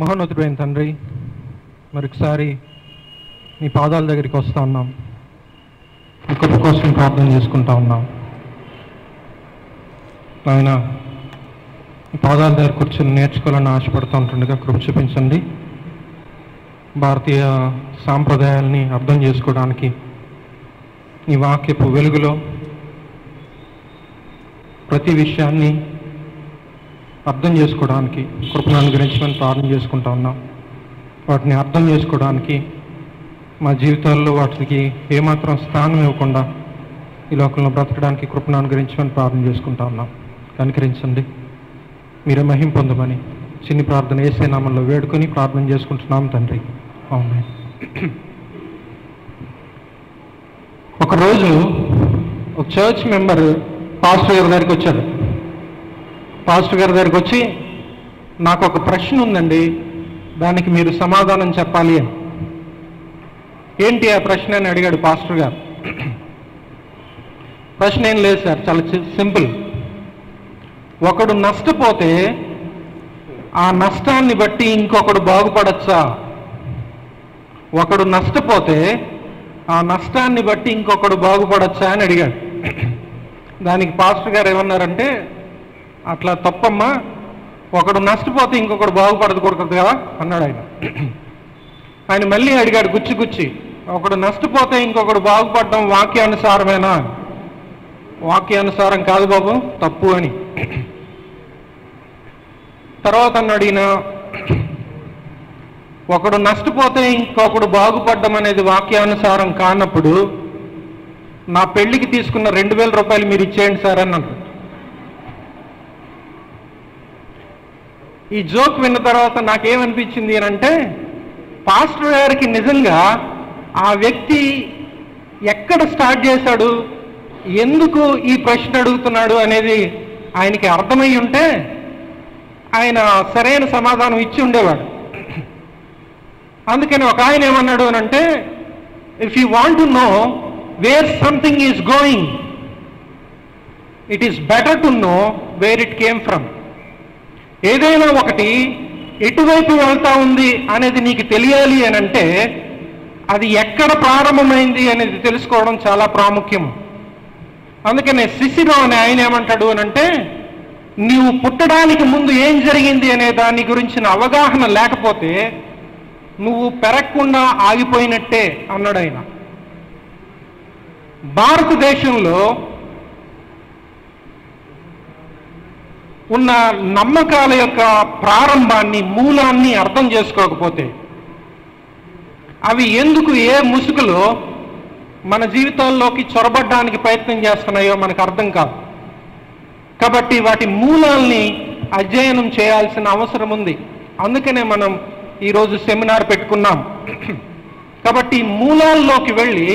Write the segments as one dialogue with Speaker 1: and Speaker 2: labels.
Speaker 1: మహోన్నతుడైన తండ్రి, మరొకసారి నీ పాదాల దగ్గరికి వస్తూ ఉన్నాం. నీ కృప కోసం ప్రార్థన చేసుకుంటా ఉన్నాం. ఆయన ఈ పాదాల దగ్గర కూర్చొని నేర్చుకోవాలని ఆశపడుతూ ఉంటుండగా కృప చూపించండి. భారతీయ సాంప్రదాయాల్ని అర్థం చేసుకోవడానికి ఈ వాక్యపు వెలుగులో ప్రతి విషయాన్ని అర్థం చేసుకోవడానికి కృపను అనుగ్రహించమని ప్రార్థన చేసుకుంటా ఉన్నాం. వాటిని అర్థం చేసుకోవడానికి మా జీవితాల్లో వాటికి ఏమాత్రం స్థానం ఇవ్వకుండా ఈ లోకంలో బ్రతకడానికి కృపను అనుగ్రహించమని ప్రార్థన చేసుకుంటా ఉన్నాం. కనికరించండి, మీరే మహిమ పొందమని చిన్ని ప్రార్థన యేసే నామములో వేడుకొని ప్రార్థన చేసుకుంటున్నాం తండ్రి. ఆమేన్. ఒకరోజు ఒక చర్చ్ మెంబర్ పాస్టర్ గారి దగ్గరికి వచ్చాడు. పాస్టర్ గారి దగ్గరికి వచ్చి, నాకు ఒక ప్రశ్న ఉందండి, దానికి మీరు సమాధానం చెప్పాలి అని. ఏంటి ఆ ప్రశ్న అని అడిగాడు పాస్టర్ గారు. ప్రశ్న ఏం లేదు సార్, చాలా సింపుల్. ఒకడు నష్టపోతే ఆ నష్టాన్ని బట్టి ఇంకొకడు బాగుపడచ్చా? ఒకడు నష్టపోతే ఆ నష్టాన్ని బట్టి ఇంకొకడు బాగుపడచ్చా అని అడిగాడు. దానికి పాస్టర్ గారు ఏమన్నారంటే, అట్లా తప్పమ్మా, ఒకడు నష్టపోతే ఇంకొకడు బాగుపడకూడదు కదా అన్నాడు ఆయన. ఆయన మళ్ళీ అడిగాడు గుచ్చి, ఒకడు నష్టపోతే ఇంకొకడు బాగుపడడం వాక్యానుసారమేనా? వాక్యానుసారం కాదు బాబు, తప్పు అని. తర్వాత అడిగిన, ఒకడు నష్టపోతే ఇంకొకడు బాగుపడడం అనేది వాక్యానుసారం కానప్పుడు నా పెళ్లికి తీసుకున్న 2000 రూపాయలు మీరు ఇచ్చేయండి సార్ అన్నాడు. ఈ జోక్ విన్న తర్వాత నాకేమనిపించింది అని అంటే, పాస్టర్ గారికి నిజంగా ఆ వ్యక్తి ఎక్కడ స్టార్ట్ చేశాడు, ఎందుకు ఈ ప్రశ్న అడుగుతున్నాడు అనేది ఆయనకి అర్థమై ఉంటే ఆయన సరైన సమాధానం ఇచ్చి ఉండేవాడు. అందుకని ఒక ఆయన ఏమన్నాడు అని అంటే, if you want to know where something is going, it is better to know where it came from. ఏదైనా ఒకటి ఎటువైపు వెళ్తా ఉంది అనేది నీకు తెలియాలి అని అంటే అది ఎక్కడ ప్రారంభమైంది అనేది తెలుసుకోవడం చాలా ప్రాముఖ్యం. అందుకనే సిసిరో అనే ఆయన ఏమంటాడు అని అంటే, నీవు పుట్టడానికి ముందు ఏం జరిగింది అనే దాని గురించిన అవగాహన లేకపోతే నువ్వు పెరగకుండా ఆగిపోయినట్టే అన్నాడు ఆయన. భారతదేశంలో ఉన్న నమ్మకాల యొక్క ప్రారంభాన్ని, మూలాన్ని అర్థం చేసుకోకపోతే అవి ఎందుకు ఏ ముసుగులో మన జీవితాల్లోకి చొరబడ్డానికి ప్రయత్నం చేస్తున్నాయో మనకు అర్థం కాదు. కాబట్టి వాటి మూలాల్ని అధ్యయనం చేయాల్సిన అవసరం ఉంది. అందుకనే మనం ఈరోజు సెమినార్ పెట్టుకున్నాం. కాబట్టి మూలాల్లోకి వెళ్ళి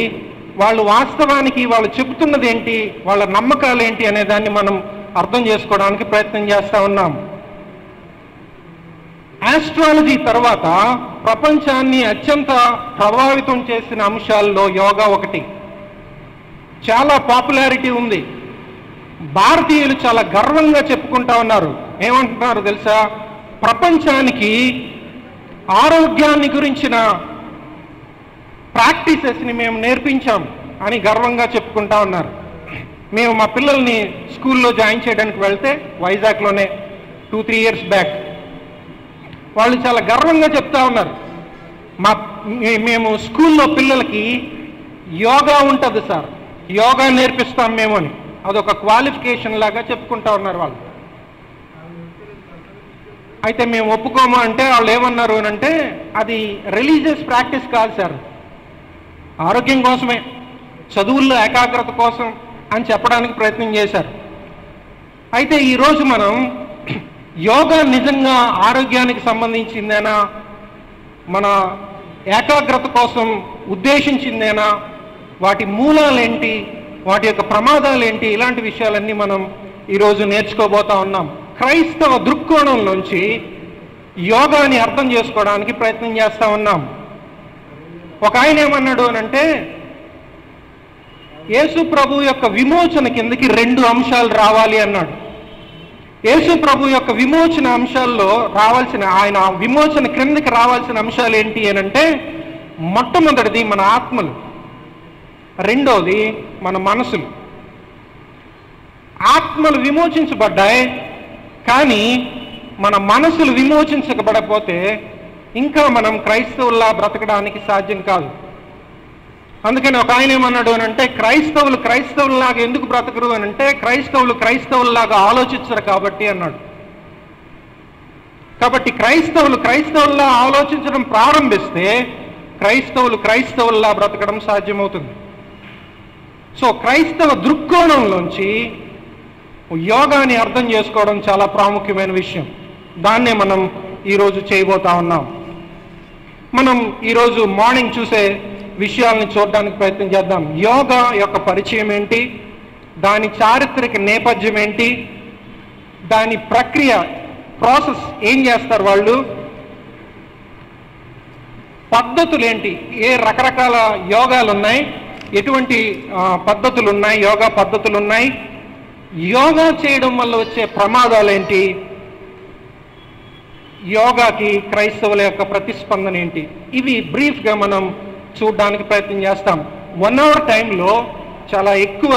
Speaker 1: వాళ్ళు వాస్తవానికి వాళ్ళు చెబుతున్నది ఏంటి, వాళ్ళ నమ్మకాలు ఏంటి అనే దాన్ని మనం అర్థం చేసుకోవడానికి ప్రయత్నం చేస్తూ ఉన్నాం. ఆస్ట్రాలజీ తర్వాత ప్రపంచాన్ని అత్యంత ప్రభావితం చేసిన అంశాల్లో యోగా ఒకటి. చాలా పాపులారిటీ ఉంది. భారతీయులు చాలా గర్వంగా చెప్పుకుంటా ఉన్నారు. ఏమంటున్నారు తెలుసా? ప్రపంచానికి ఆరోగ్యాన్ని గురించిన ప్రాక్టీసెస్ని మేము నేర్పించాం అని గర్వంగా చెప్పుకుంటా ఉన్నారు. మేము మా పిల్లల్ని స్కూల్లో జాయిన్ చేయడానికి వెళ్తే వైజాగ్లోనే 2-3 ఇయర్స్ బ్యాక్ వాళ్ళు చాలా గర్వంగా చెప్తా ఉన్నారు, మేము స్కూల్లో పిల్లలకి యోగా ఉంటుంది సార్, యోగా నేర్పిస్తాం మేము అని. అదొక క్వాలిఫికేషన్ లాగా చెప్పుకుంటా ఉన్నారు వాళ్ళు. అయితే మేము ఒప్పుకోము అంటే వాళ్ళు ఏమన్నారు అని అంటే, అది రిలీజియస్ ప్రాక్టీస్ కాదు సార్, ఆరోగ్యం కోసమే, చదువుల్లో ఏకాగ్రత కోసం అని చెప్పడానికి ప్రయత్నం చేశారు. అయితే ఈరోజు మనం యోగా నిజంగా ఆరోగ్యానికి సంబంధించిందేనా, మన ఏకాగ్రత కోసం ఉద్దేశించిందేనా, వాటి మూలాలేంటి, వాటి యొక్క ప్రమాదాలు ఏంటి, ఇలాంటి విషయాలన్నీ మనం ఈరోజు నేర్చుకోబోతా ఉన్నాం. క్రైస్తవ దృక్కోణంలోంచి యోగాని అర్థం చేసుకోవడానికి ప్రయత్నం చేస్తూ ఉన్నాం. ఒక ఆయన ఏమన్నాడు అని అంటే, యేసు ప్రభు యొక్క విమోచన కిందకి 2 అంశాలు రావాలి అన్నాడు. యేసు ప్రభు యొక్క విమోచన అంశాల్లో రావాల్సిన, ఆయన విమోచన క్రిందకి రావాల్సిన అంశాలు ఏంటి అని అంటే, మొట్టమొదటిది మన ఆత్మలు, రెండోది మన మనసులు. ఆత్మలు విమోచించబడ్డాయి, కానీ మన మనసులు విమోచించబడకపోతే ఇంకా మనం క్రైస్తవుల్లా బ్రతకడానికి సాధ్యం కాదు. అందుకని ఒక ఆయన ఏమన్నాడు అని అంటే, క్రైస్తవుల్లాగా ఎందుకు బ్రతకరు అని అంటే, క్రైస్తవుల్లాగా ఆలోచించరు కాబట్టి అన్నాడు. కాబట్టి క్రైస్తవుల్లా ఆలోచించడం ప్రారంభిస్తే క్రైస్తవుల్లా బ్రతకడం సాధ్యమవుతుంది. సో క్రైస్తవ దృక్కోణంలోంచి యోగాని అర్థం చేసుకోవడం చాలా ప్రాముఖ్యమైన విషయం. దాన్నే మనం ఈరోజు చేయబోతా ఉన్నాం. మనం ఈరోజు మార్నింగ్ చూసే విషయాలను చూడడానికి ప్రయత్నం చేద్దాం. యోగా యొక్క పరిచయం ఏంటి, దాని చారిత్రక నేపథ్యం ఏంటి, దాని ప్రక్రియ, ప్రాసెస్ ఏం చేస్తారు వాళ్ళు, పద్ధతులు ఏంటి, ఏ రకరకాల యోగాలు ఉన్నాయి, ఎటువంటి పద్ధతులు ఉన్నాయి, యోగా పద్ధతులు ఉన్నాయి, యోగా చేయడం వల్ల వచ్చే ప్రమాదాలు ఏంటి, యోగాకి క్రైస్తవుల యొక్క ప్రతిస్పందన ఏంటి, ఇవి బ్రీఫ్గా మనం చూడడానికి ప్రయత్నం చేస్తాం. 1 hour టైంలో చాలా ఎక్కువ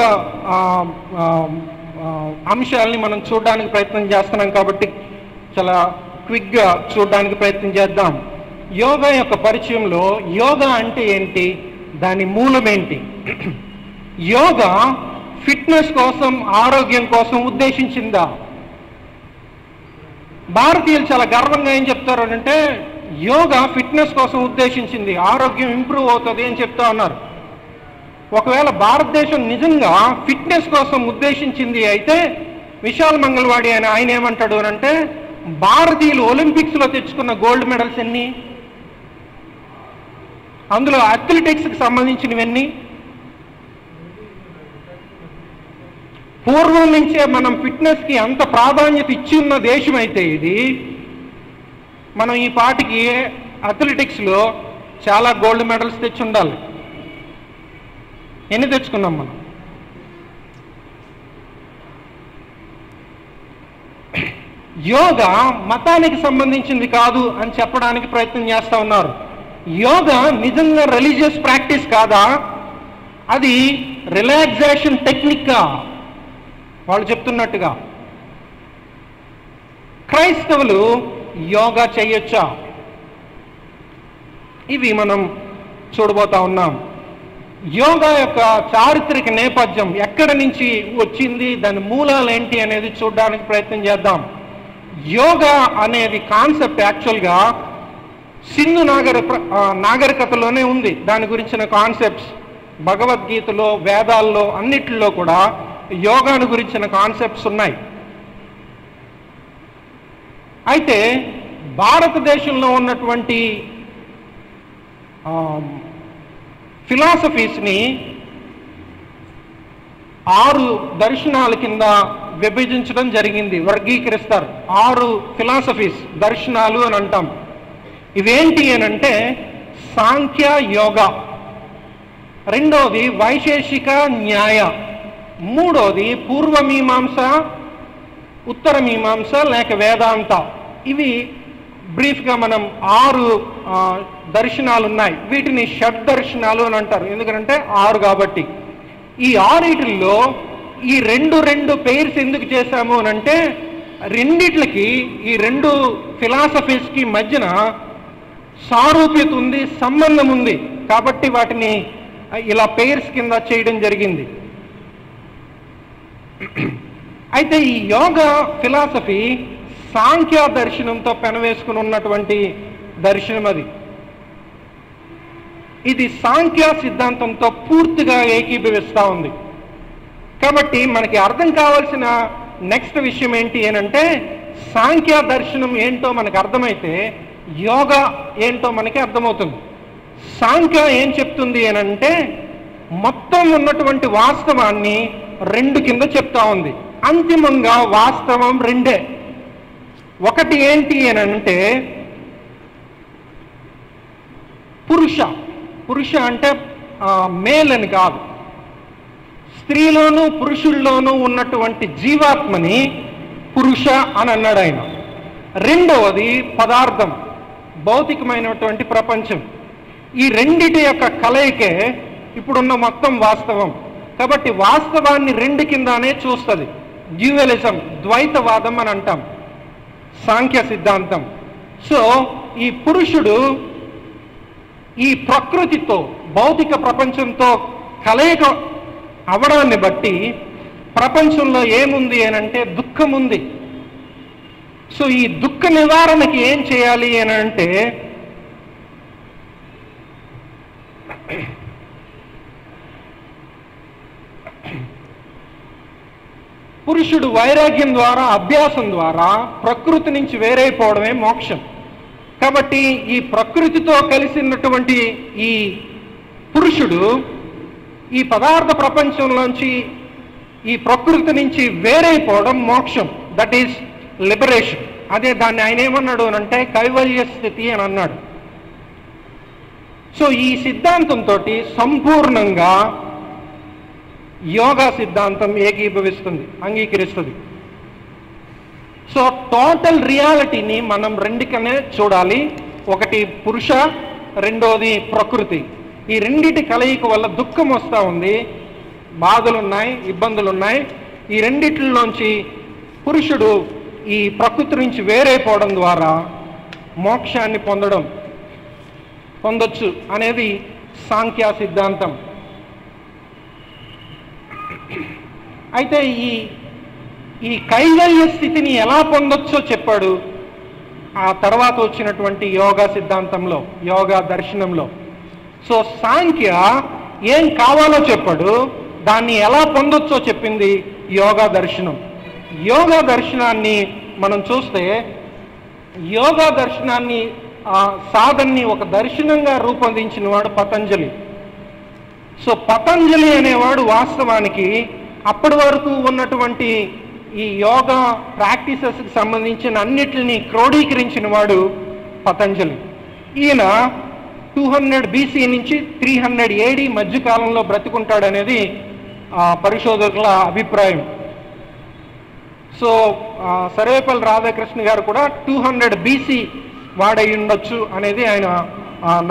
Speaker 1: అంశాలని మనం చూడడానికి ప్రయత్నం చేస్తున్నాం కాబట్టి చాలా క్విక్గా చూడడానికి ప్రయత్నం చేద్దాం. యోగా యొక్క పరిచయంలో యోగా అంటే ఏంటి, దాని మూలం ఏంటి? యోగా ఫిట్నెస్ కోసం, ఆరోగ్యం కోసం ఉద్దేశించిందా? భారతీయులు చాలా గర్వంగా ఏం చెప్తారు అంటే, యోగా ఫిట్నెస్ కోసం ఉద్దేశించింది, ఆరోగ్యం ఇంప్రూవ్ అవుతుంది అని చెప్తా ఉన్నారు. ఒకవేళ భారతదేశం నిజంగా ఫిట్నెస్ కోసం ఉద్దేశించింది అయితే, విశాల్ మంగళవాడి అని ఆయన ఏమంటాడు అని అంటే, భారతీయులు ఒలింపిక్స్లో తెచ్చుకున్న గోల్డ్ మెడల్స్ ఎన్ని, అందులో అథ్లెటిక్స్కి సంబంధించినవన్నీ, పూర్వం నుంచే మనం ఫిట్నెస్కి అంత ప్రాధాన్యత ఇచ్చి ఉన్న దేశం అయితే ఇది, మనం ఈ పాటికి అథ్లెటిక్స్లో చాలా గోల్డ్ మెడల్స్ తెచ్చి ఉండాలి. ఎన్ని తెచ్చుకున్నాం మనం? యోగా మతానికి సంబంధించింది కాదు అని చెప్పడానికి ప్రయత్నం చేస్తూ ఉన్నారు. యోగా నిజంగా రిలీజియస్ ప్రాక్టీస్ కాదా, అది రిలాక్సేషన్ టెక్నిక్గా వాళ్ళు చెప్తున్నట్టుగా క్రైస్తవులు యోగా చేయొచ్చా, ఇవి మనం చూడబోతా ఉన్నాం. యోగా యొక్క చారిత్రక నేపథ్యం ఎక్కడి నుంచి వచ్చింది, దాని మూలాలు ఏంటి అనేది చూడడానికి ప్రయత్నం చేద్దాం. యోగా అనేది కాన్సెప్ట్ యాక్చువల్గా సింధు నాగరికతలోనే ఉంది. దాని గురించిన కాన్సెప్ట్స్ భగవద్గీతలో, వేదాల్లో అన్నిటిలో కూడా యోగాను గురించిన కాన్సెప్ట్స్ ఉన్నాయి. అయితే భారతదేశంలో ఉన్నటువంటి ఫిలాసఫీస్ని 6 దర్శనాల కింద విభజించడం జరిగింది, వర్గీకరిస్తారు. 6 ఫిలాసఫీస్, దర్శనాలు అని అంటాం. ఇవేంటి అని అంటే, సాంఖ్య యోగా, రెండోది వైశేషిక న్యాయ, మూడోది పూర్వమీమాంస, ఉత్తర మీమాంస లేక వేదాంత. ఇవి బ్రీఫ్గా మనం 6 దర్శనాలు ఉన్నాయి. వీటిని షడ్ దర్శనాలు అని అంటారు, ఎందుకంటే 6 కాబట్టి. ఈ 6 ఈ రెండు పెయిర్స్ ఎందుకు చేశాము అని అంటే, రెండిట్లకి, ఈ 2 ఫిలాసఫీస్కి మధ్యన సారూప్యత ఉంది, సంబంధం ఉంది కాబట్టి వాటిని ఇలా పెయిర్స్ కింద చేయడం జరిగింది. అయితే ఈ యోగా ఫిలాసఫీ సాంఖ్య దర్శనంతో పెనవేసుకుని ఉన్నటువంటి దర్శనం అది. ఇది సాంఖ్య సిద్ధాంతంతో పూర్తిగా ఏకీభవిస్తూ ఉంది. కాబట్టి మనకి అర్థం కావాల్సిన నెక్స్ట్ విషయం ఏంటి అని అంటే, సాంఖ్య దర్శనం ఏంటో మనకు అర్థమైతే యోగా ఏంటో మనకి అర్థమవుతుంది. సాంఖ్య ఏం చెప్తుంది అని అంటే, మొత్తం ఉన్నటువంటి వాస్తవాన్ని 2 కింద చెప్తా ఉంది. అంతిమంగా వాస్తవం 2. ఒకటి ఏంటి అని అంటే, పురుష అంటే మేల్ అని కాదు, స్త్రీలోనూ పురుషుల్లోనూ ఉన్నటువంటి జీవాత్మని పురుష అని అన్నాడు ఆయన. రెండవది పదార్థం, భౌతికమైనటువంటి ప్రపంచం. ఈ రెండిటి యొక్క కలయికే ఇప్పుడున్న మొత్తం వాస్తవం. కాబట్టి వాస్తవాన్ని రెండు కిందనే చూస్తుంది. డ్యూయలిజం, ద్వైతవాదం అని అంటాం, సాంఖ్య సిద్ధాంతం. సో ఈ పురుషుడు ఈ ప్రకృతితో, భౌతిక ప్రపంచంతో కలయిక అవడాన్ని బట్టి ప్రపంచంలో ఏముంది అని అంటే దుఃఖం ఉంది. సో ఈ దుఃఖ నివారణకి ఏం చేయాలి అని అంటే పురుషుడు వైరాగ్యం ద్వారా, అభ్యాసం ద్వారా ప్రకృతి నుంచి వేరైపోవడమే మోక్షం. కాబట్టి ఈ ప్రకృతితో కలిసినటువంటి ఈ పురుషుడు ఈ పదార్థ ప్రపంచంలోంచి, ఈ ప్రకృతి నుంచి వేరైపోవడం మోక్షం. That is liberation. అదే దాన్ని ఆయన ఏమన్నాడు అంటే కైవల్య స్థితి అని అన్నాడు. సో ఈ సిద్ధాంతంతో సంపూర్ణంగా యోగా సిద్ధాంతం ఏకీభవిస్తుంది, అంగీకరిస్తుంది. సో టోటల్ రియాలిటీని మనం రెండుకనే చూడాలి. ఒకటి పురుష, రెండోది ప్రకృతి. ఈ రెండిటి కలయిక వల్ల దుఃఖం వస్తూ ఉంది, బాధలున్నాయి, ఇబ్బందులున్నాయి. ఈ రెండిట్లోంచి పురుషుడు ఈ ప్రకృతి నుంచి వేరైపోవడం ద్వారా మోక్షాన్ని పొందొచ్చు అనేది సాంఖ్య సిద్ధాంతం. అయితే ఈ కైవల్య స్థితిని ఎలా పొందొచ్చో చెప్పాడు ఆ తర్వాత వచ్చినటువంటి యోగా సిద్ధాంతంలో, యోగా దర్శనంలో. సో సాంఖ్య ఏం కావాలో చెప్పాడు, దాన్ని ఎలా పొందొచ్చో చెప్పింది యోగా దర్శనం. యోగా దర్శనాన్ని మనం చూస్తే, యోగా దర్శనాన్ని సాధనని ఒక దర్శనంగా రూపొందించిన వాడు పతంజలి. సో పతంజలి అనేవాడు వాస్తవానికి అప్పటి వరకు ఉన్నటువంటి ఈ యోగా ప్రాక్టీసెస్కి సంబంధించిన అన్నిటిని క్రోడీకరించిన వాడు పతంజలి. ఈయన 200 BC నుంచి 300 AD మధ్యకాలంలో బ్రతికుంటాడనేది పరిశోధకుల అభిప్రాయం. సో సర్వేపల్లి రాధాకృష్ణ గారు కూడా 200 BC వాడై ఉండొచ్చు అనేది ఆయన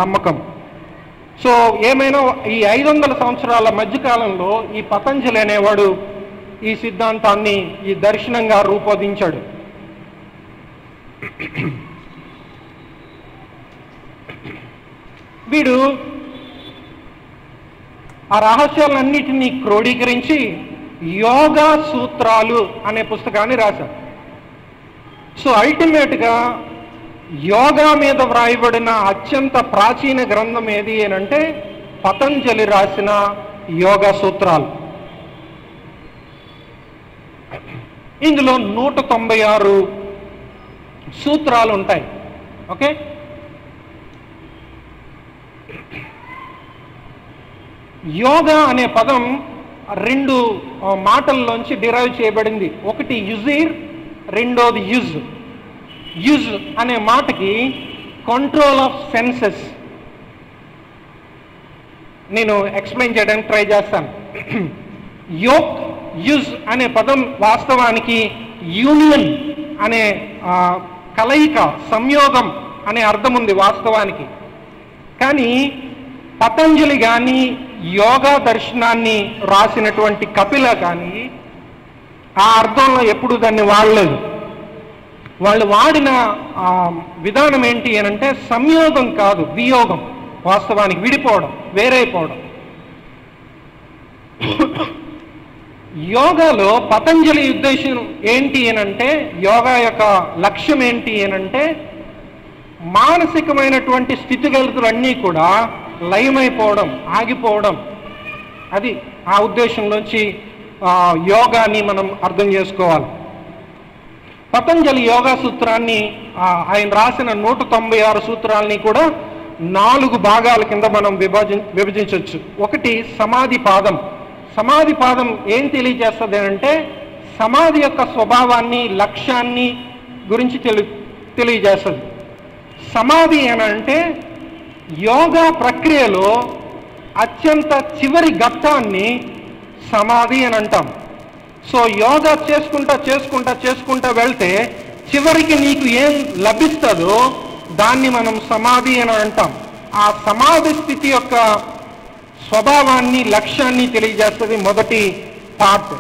Speaker 1: నమ్మకం. సో ఏమైనా ఈ 500 సంవత్సరాల మధ్యకాలంలో ఈ పతంజలి అనేవాడు ఈ సిద్ధాంతాన్ని, ఈ దర్శనంగా రూపొందించాడు. వీడు ఆ రహస్యాలన్నిటినీ క్రోడీకరించి యోగా సూత్రాలు అనే పుస్తకాన్ని రాశారు. సో అల్టిమేట్గా యోగా మీద వ్రాయబడిన అత్యంత ప్రాచీన గ్రంథం ఏది అనంటే పతంజలి రాసిన యోగా సూత్రాలు. ఇందులో 196 సూత్రాలు ఉంటాయి. ఓకే, యోగా అనే పదం 2 మాటల్లోంచి డిరైవ్ చేయబడింది. ఒకటి యుజీర్, రెండోది యుజ్. యుజ్ అనే మాటకి కంట్రోల్ ఆఫ్ సెన్సెస్. నేను ఎక్స్ప్లెయిన్ చేయడానికి ట్రై చేస్తాను. యుజ్ అనే పదం వాస్తవానికి యూనియన్ అనే కలయిక, సంయోగం అనే అర్థం ఉంది వాస్తవానికి. కానీ పతంజలి కానీ యోగా దర్శనాన్ని రాసినటువంటి కపిల కానీ ఆ అర్థంలో ఎప్పుడు దాన్ని వాడలేదు. వాళ్ళు వాడిన విధానం ఏంటి అనంటే సంయోగం కాదు, వియోగం. వాస్తవానికి విడిపోవడం, వేరైపోవడం. యోగాలో పతంజలి ఉద్దేశం ఏంటి అనంటే, యోగా యొక్క లక్ష్యం ఏంటి అనంటే మానసికమైనటువంటి స్థితిగతులన్నీ కూడా లయమైపోవడం, ఆగిపోవడం. అది ఆ ఉద్దేశంలోంచి యోగాని మనం అర్థం చేసుకోవాలి. పతంజలి యోగా సూత్రాన్ని, ఆయన రాసిన 196 సూత్రాలని కూడా 4 భాగాల కింద మనం విభజించవచ్చు. ఒకటి సమాధి పాదం. సమాధి పాదం ఏం తెలియజేస్తుంది అంటే సమాధి యొక్క స్వభావాన్ని, లక్ష్యాన్ని గురించి తెలియజేస్తుంది. సమాధి అంటే యోగా ప్రక్రియలో అత్యంత చివరి ఘట్టాన్ని సమాధి అని అంటాం. సో యోగా చేసుకుంటా చేసుకుంటా చేసుకుంటా వెళ్తే చివరికి నీకు ఏం లభిస్తుందో దాన్ని మనం సమాధి అని అంటాం. ఆ సమాధి స్థితి యొక్క స్వభావాన్ని, లక్ష్యాన్ని తెలియజేస్తుంది మొదటి పార్ట్.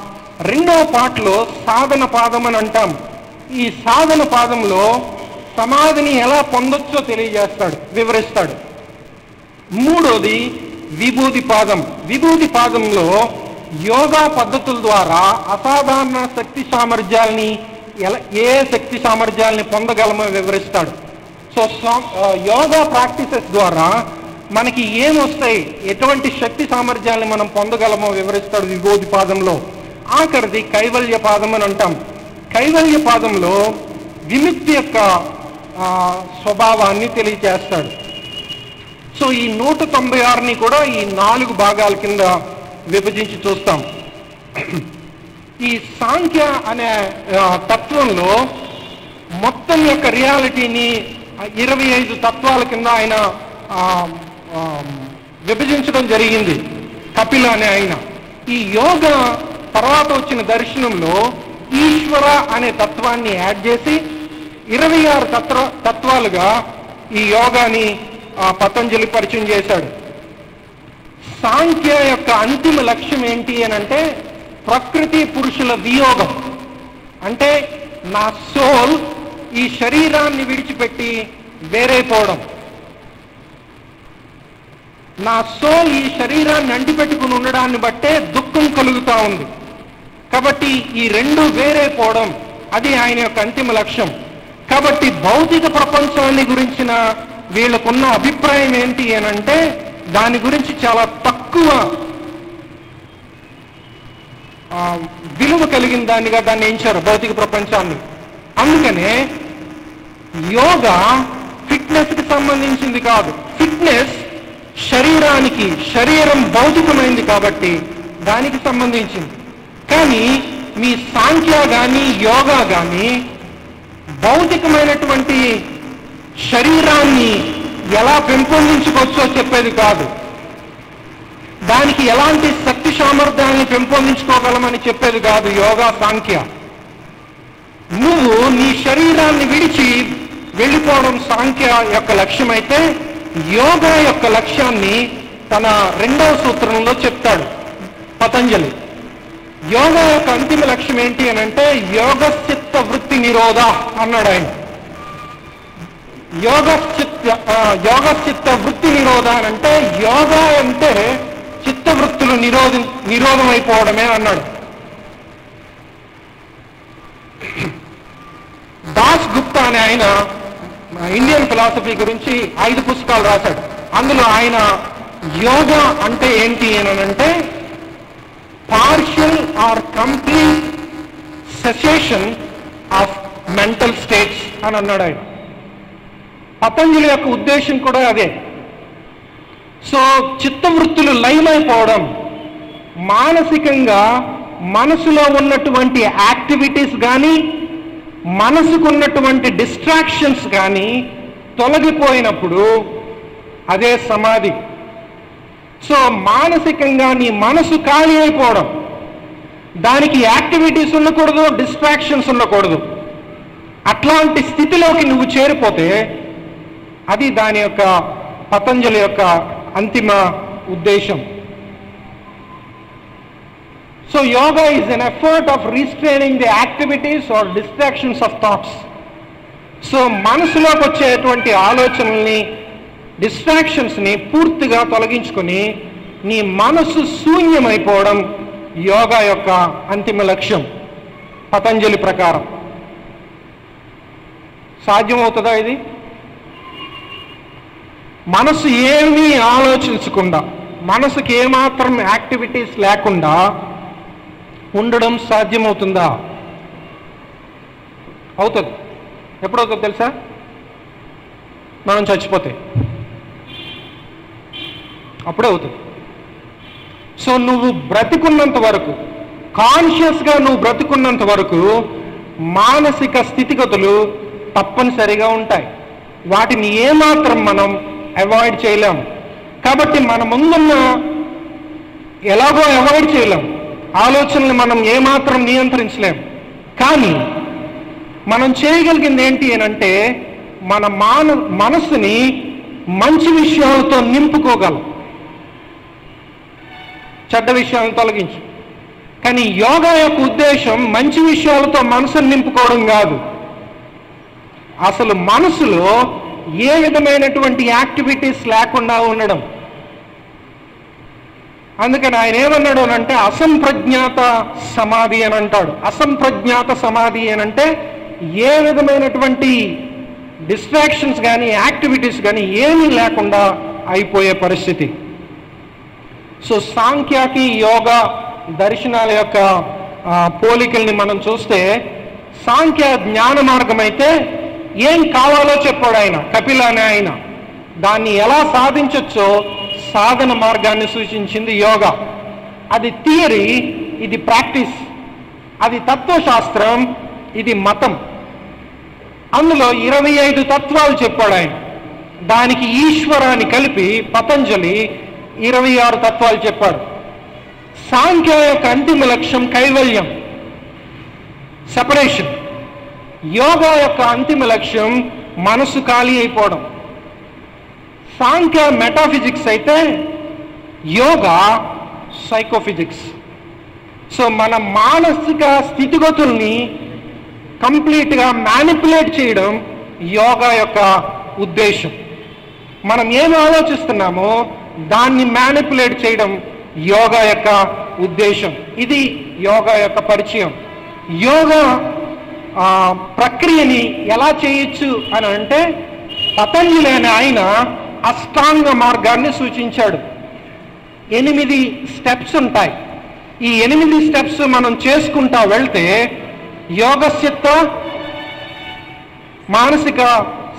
Speaker 1: రెండవ పార్ట్లో సాధన పాదం అని అంటాం. ఈ సాధన పాదంలో సమాధిని ఎలా పొందొచ్చో తెలియజేస్తాడు, వివరిస్తాడు. మూడోది విభూతి పాదం. విభూతి పాదంలో యోగా పద్ధతుల ద్వారా అసాధారణ శక్తి సామర్థ్యాల్ని ఏ శక్తి సామర్థ్యాల్ని పొందగలమో వివరిస్తాడు. సో యోగా ప్రాక్టీసెస్ ద్వారా మనకి ఏమొస్తాయి, ఎటువంటి శక్తి సామర్థ్యాల్ని మనం పొందగలమో వివరిస్తాడు విభూతి పాదంలో. ఆఖరిది కైవల్య పాదం అని అంటాం. కైవల్య పాదంలో విముక్తి యొక్క స్వభావాన్ని తెలియజేస్తాడు. సో ఈ 196ని కూడా ఈ 4 భాగాల కింద విభజించి చూస్తాం. ఈ సాంఖ్య అనే తత్వంలో మొత్తం యొక్క రియాలిటీని 25 తత్వాల కింద ఆయన విభజించడం జరిగింది, కపిల అనే ఆయన. ఈ యోగ తర్వాత వచ్చిన దర్శనంలో ఈశ్వర అనే తత్వాన్ని యాడ్ చేసి 26 తత్వాలుగా ఈ యోగాని పతంజలి పరిచయం చేశాడు. సాంఖ్య యొక్క అంతిమ లక్ష్యం ఏంటి అని అంటే ప్రకృతి పురుషుల వియోగం. అంటే నా సోల్ ఈ శరీరాన్ని విడిచిపెట్టి వేరైపోవడం. నా సోల్ ఈ శరీరాన్ని అంటిపెట్టుకుని ఉండడాన్ని బట్టే దుఃఖం కలుగుతూ ఉంది. కాబట్టి ఈ రెండు వేరైపోవడం, అది ఆయన యొక్క అంతిమ లక్ష్యం. కాబట్టి భౌతిక ప్రపంచాన్ని గురించిన వీళ్ళకున్న అభిప్రాయం ఏంటి అని అంటే దాని గురించి చాలా తక్కువ విలువ కలిగిన దానిగా దాన్ని ఎంచారు, భౌతిక ప్రపంచాన్ని. అందుకనే యోగా ఫిట్నెస్కి సంబంధించింది కాదు. ఫిట్నెస్ శరీరానికి, శరీరం భౌతికమైంది కాబట్టి దానికి సంబంధించింది. కానీ మీ సాంఖ్య కానీ యోగా కానీ భౌతికమైనటువంటి శరీరాన్ని ఎలా పెంపొందించుకోవచ్చో చెప్పేది కాదు. దానికి ఎలాంటి శక్తి సామర్థ్యాన్ని పెంపొందించుకోగలమని చెప్పేది కాదు యోగా, సాంఖ్య. నువ్వు నీ శరీరాన్ని విడిచి వెళ్ళిపోవడం సాంఖ్య యొక్క లక్ష్యమైతే, యోగా యొక్క లక్ష్యాన్ని తన 2వ సూత్రంలో చెప్తాడు పతంజలి. యోగా యొక్క అంతిమ లక్ష్యం ఏంటి అని అంటే యోగచిత్త వృత్తి నిరోధ అన్నాడు ఆయన. యోగచిత్త వృత్తి నిరోధ అంటే యోగా అంటే చిత్తవృత్తులు నిరోధం అయిపోవడమే అన్నాడు. దాస్ గుప్తా అనే ఆయన ఇండియన్ ఫిలాసఫీ గురించి 5 పుస్తకాలు రాశాడు. అందులో ఆయన యోగా అంటే ఏంటి అని అంటే partial or complete cessation of mental states అని అన్నాడు ఆయన. పతంజలి యొక్క ఉద్దేశం కూడా అదే. సో చిత్తవృత్తులు లయమైపోవడం, మానసికంగా మనసులో ఉన్నటువంటి యాక్టివిటీస్ కానీ మనసుకున్నటువంటి డిస్ట్రాక్షన్స్ కానీ తొలగిపోయినప్పుడు అదే సమాధి. సో మానసికంగా నీ మనసు ఖాళీ అయిపోవడం, దానికి యాక్టివిటీస్ ఉండకూడదు, డిస్ట్రాక్షన్స్ ఉండకూడదు. అట్లాంటి స్థితిలోకి నువ్వు చేరిపోతే అది దాని యొక్క పతంజలి యొక్క అంతిమ ఉద్దేశం. So yoga is an effort of restraining the activities or distractions of thoughts. So మనసులోకి వచ్చేటువంటి ఆలోచనల్ని, డిస్ట్రాక్షన్స్ని పూర్తిగా తొలగించుకొని నీ మనసు శూన్యమైపోవడం యోగా యొక్క అంతిమ లక్ష్యం పతంజలి ప్రకారం. సాధ్యమవుతుందా ఇది? మనసు ఏమీ ఆలోచించకుండా, మనసుకి ఏమాత్రం యాక్టివిటీస్ లేకుండా ఉండడం సాధ్యమవుతుందా? అవుతుంది. ఎప్పుడవుతుంది తెలుసా? మనం చచ్చిపోతే అప్పుడే అవుతుంది. సో నువ్వు బ్రతికున్నంత వరకు, కాన్షియస్గా నువ్వు బ్రతికున్నంత వరకు మానసిక స్థితిగతులు తప్పనిసరిగా ఉంటాయి. వాటిని ఏమాత్రం మనం అవాయిడ్ చేయలేం. కాబట్టి మన ముందున్న ఎలాగో అవాయిడ్ చేయలేం, ఆలోచనలు మనం ఏమాత్రం నియంత్రించలేం. కానీ మనం చేయగలిగింది ఏంటి అని అంటే మన మనసుని మంచి విషయాలతో నింపుకోగలం, చెడ్డ విషయాలను తొలగించి. కానీ యోగా యొక్క ఉద్దేశం మంచి విషయాలతో మనసును నింపుకోవడం కాదు, అసలు మనసులో ఏ విధమైనటువంటి యాక్టివిటీస్ లేకుండా ఉండడం. అందుకని ఆయన ఏమన్నాడు అంటే అసంప్రజ్ఞాత సమాధి అని అంటాడు. అసంప్రజ్ఞాత సమాధి అని అంటే ఏ విధమైనటువంటి డిస్ట్రాక్షన్స్ కానీ యాక్టివిటీస్ కానీ ఏమీ లేకుండా అయిపోయే పరిస్థితి. సో సాంఖ్యాకి యోగా దర్శనాల యొక్క పోలికల్ని మనం చూస్తే, సాంఖ్య జ్ఞాన మార్గం అయితే ఏం కావాలో చెప్పాడు ఆయన, కపిల అనే ఆయన. దాన్ని ఎలా సాధించొచ్చో సాధన మార్గాన్ని సూచించింది యోగా. అది థియరీ, ఇది ప్రాక్టీస్. అది తత్వశాస్త్రం, ఇది మతం. అందులో 25 తత్వాలు చెప్పాడు ఆయన. దానికి ఈశ్వరాన్ని కలిపి పతంజలి 26 తత్వాలు చెప్పాడు. సాంఖ్య యొక్క అంతిమ లక్ష్యం కైవల్యం, సెపరేషన్. యోగా యొక్క అంతిమ లక్ష్యం మనసు ఖాళీ అయిపోవడం. సాంఖ్య మెటాఫిజిక్స్ అయితే యోగా సైకోఫిజిక్స్. సో మన మానసిక స్థితిగతుల్ని కంప్లీట్గా మ్యానిపులేట్ చేయడం యోగా యొక్క ఉద్దేశం. మనం ఏమి ఆలోచిస్తున్నామో దాన్ని మ్యానిపులేట్ చేయడం యోగా యొక్క ఉద్దేశం. ఇది యోగా యొక్క పరిచయం. యోగా ప్రక్రియని ఎలా చేయొచ్చు అని అంటే పతంజలి అనే ఆయన అష్టాంగ మార్గాన్ని సూచించాడు. 8 స్టెప్స్ ఉంటాయి. ఈ 8 స్టెప్స్ మనం చేసుకుంటా వెళ్తే యోగస్యత్వ మానసిక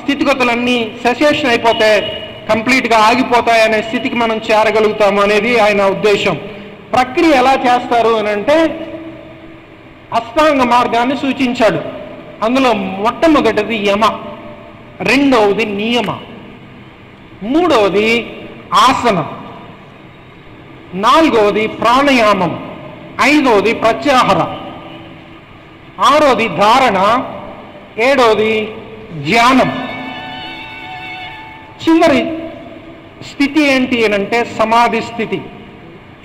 Speaker 1: స్థితిగతులన్నీ సెసేషన్ అయిపోతే కంప్లీట్గా ఆగిపోతాయి అనే స్థితికి మనం చేరగలుగుతాము అనేది ఆయన ఉద్దేశం. ప్రక్రియ ఎలా చేస్తారు అని అంటే అష్టాంగ మార్గాన్ని సూచించాడు. అందులో మొట్టమొదటిది యమ, రెండవది నియమ, మూడవది ఆసనం, నాలుగవది ప్రాణాయామం, ఐదవది ప్రత్యాహార, ఆరోది ధారణ, ఏడవది ధ్యానం. చివరి స్థితి ఏంటి అనంటే సమాధి స్థితి.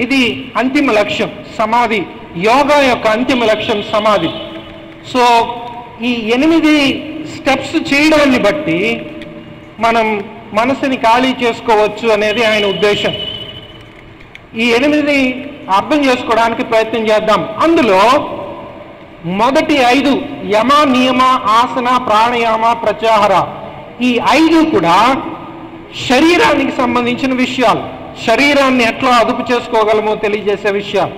Speaker 1: ఇది అంతిమ లక్ష్యం సమాధి. యోగా యొక్క అంతిమ లక్ష్యం సమాధి. సో ఈ 8 స్టెప్స్ చేయడాన్ని బట్టి మనం మనసుని ఖాళీ చేసుకోవచ్చు అనేది ఆయన ఉద్దేశం. ఈ 8 అర్థం చేసుకోవడానికి ప్రయత్నం చేద్దాం. అందులో మొదటి 5 యమ, నియమ, ఆసన, ప్రాణాయామ, ప్రత్యాహార, ఈ 5 కూడా శరీరానికి సంబంధించిన విషయాలు. శరీరాన్ని ఎట్లా అదుపు చేసుకోగలమో తెలియజేసే విషయాలు.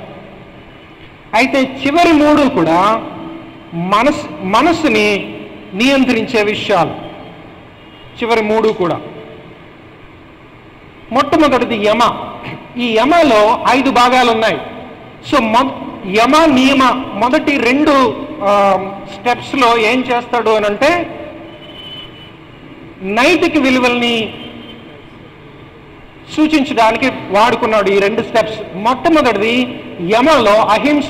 Speaker 1: అయితే చివరి 3 కూడా మనసుని నియంత్రించే విషయాలు. చివరి 3 కూడా. మొట్టమొదటిది యమ. ఈ యమలో 5 భాగాలు ఉన్నాయి. సో యమ, నియమ మొదటి 2 స్టెప్స్లో ఏం చేస్తాడు అని అంటే నైతిక విలువల్ని సూచించడానికి వాడుకున్నాడు ఈ 2 స్టెప్స్. మొట్టమొదటిది యమలో అహింస,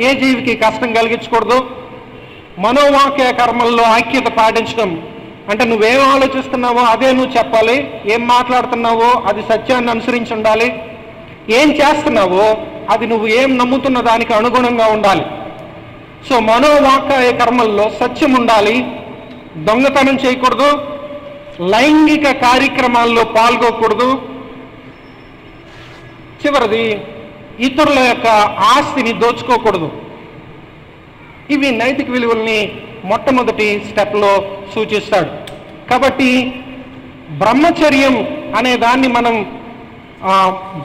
Speaker 1: ఏ జీవికి కష్టం కలిగించకూడదు. మనోవాక్య కర్మల్లో ఐక్యత పాటించడం, అంటే నువ్వేం ఆలోచిస్తున్నావో అదే నువ్వు చెప్పాలి, ఏం మాట్లాడుతున్నావో అది సత్యాన్ని అనుసరించి ఉండాలి, ఏం చేస్తున్నావో అది నువ్వు ఏం నమ్ముతున్న దానికి అనుగుణంగా ఉండాలి. సో మనోవాక్య కర్మల్లో సత్యం ఉండాలి, దొంగతనం చేయకూడదు, లైంగిక కార్యక్రమాల్లో పాల్గొకూడదు, చివరిది ఇతరుల యొక్క ఆస్తిని దోచుకోకూడదు. ఇవి నైతిక విలువల్ని మొట్టమొదటి స్టెప్లో సూచిస్తాడు. కాబట్టి బ్రహ్మచర్యం అనే దాన్ని మనం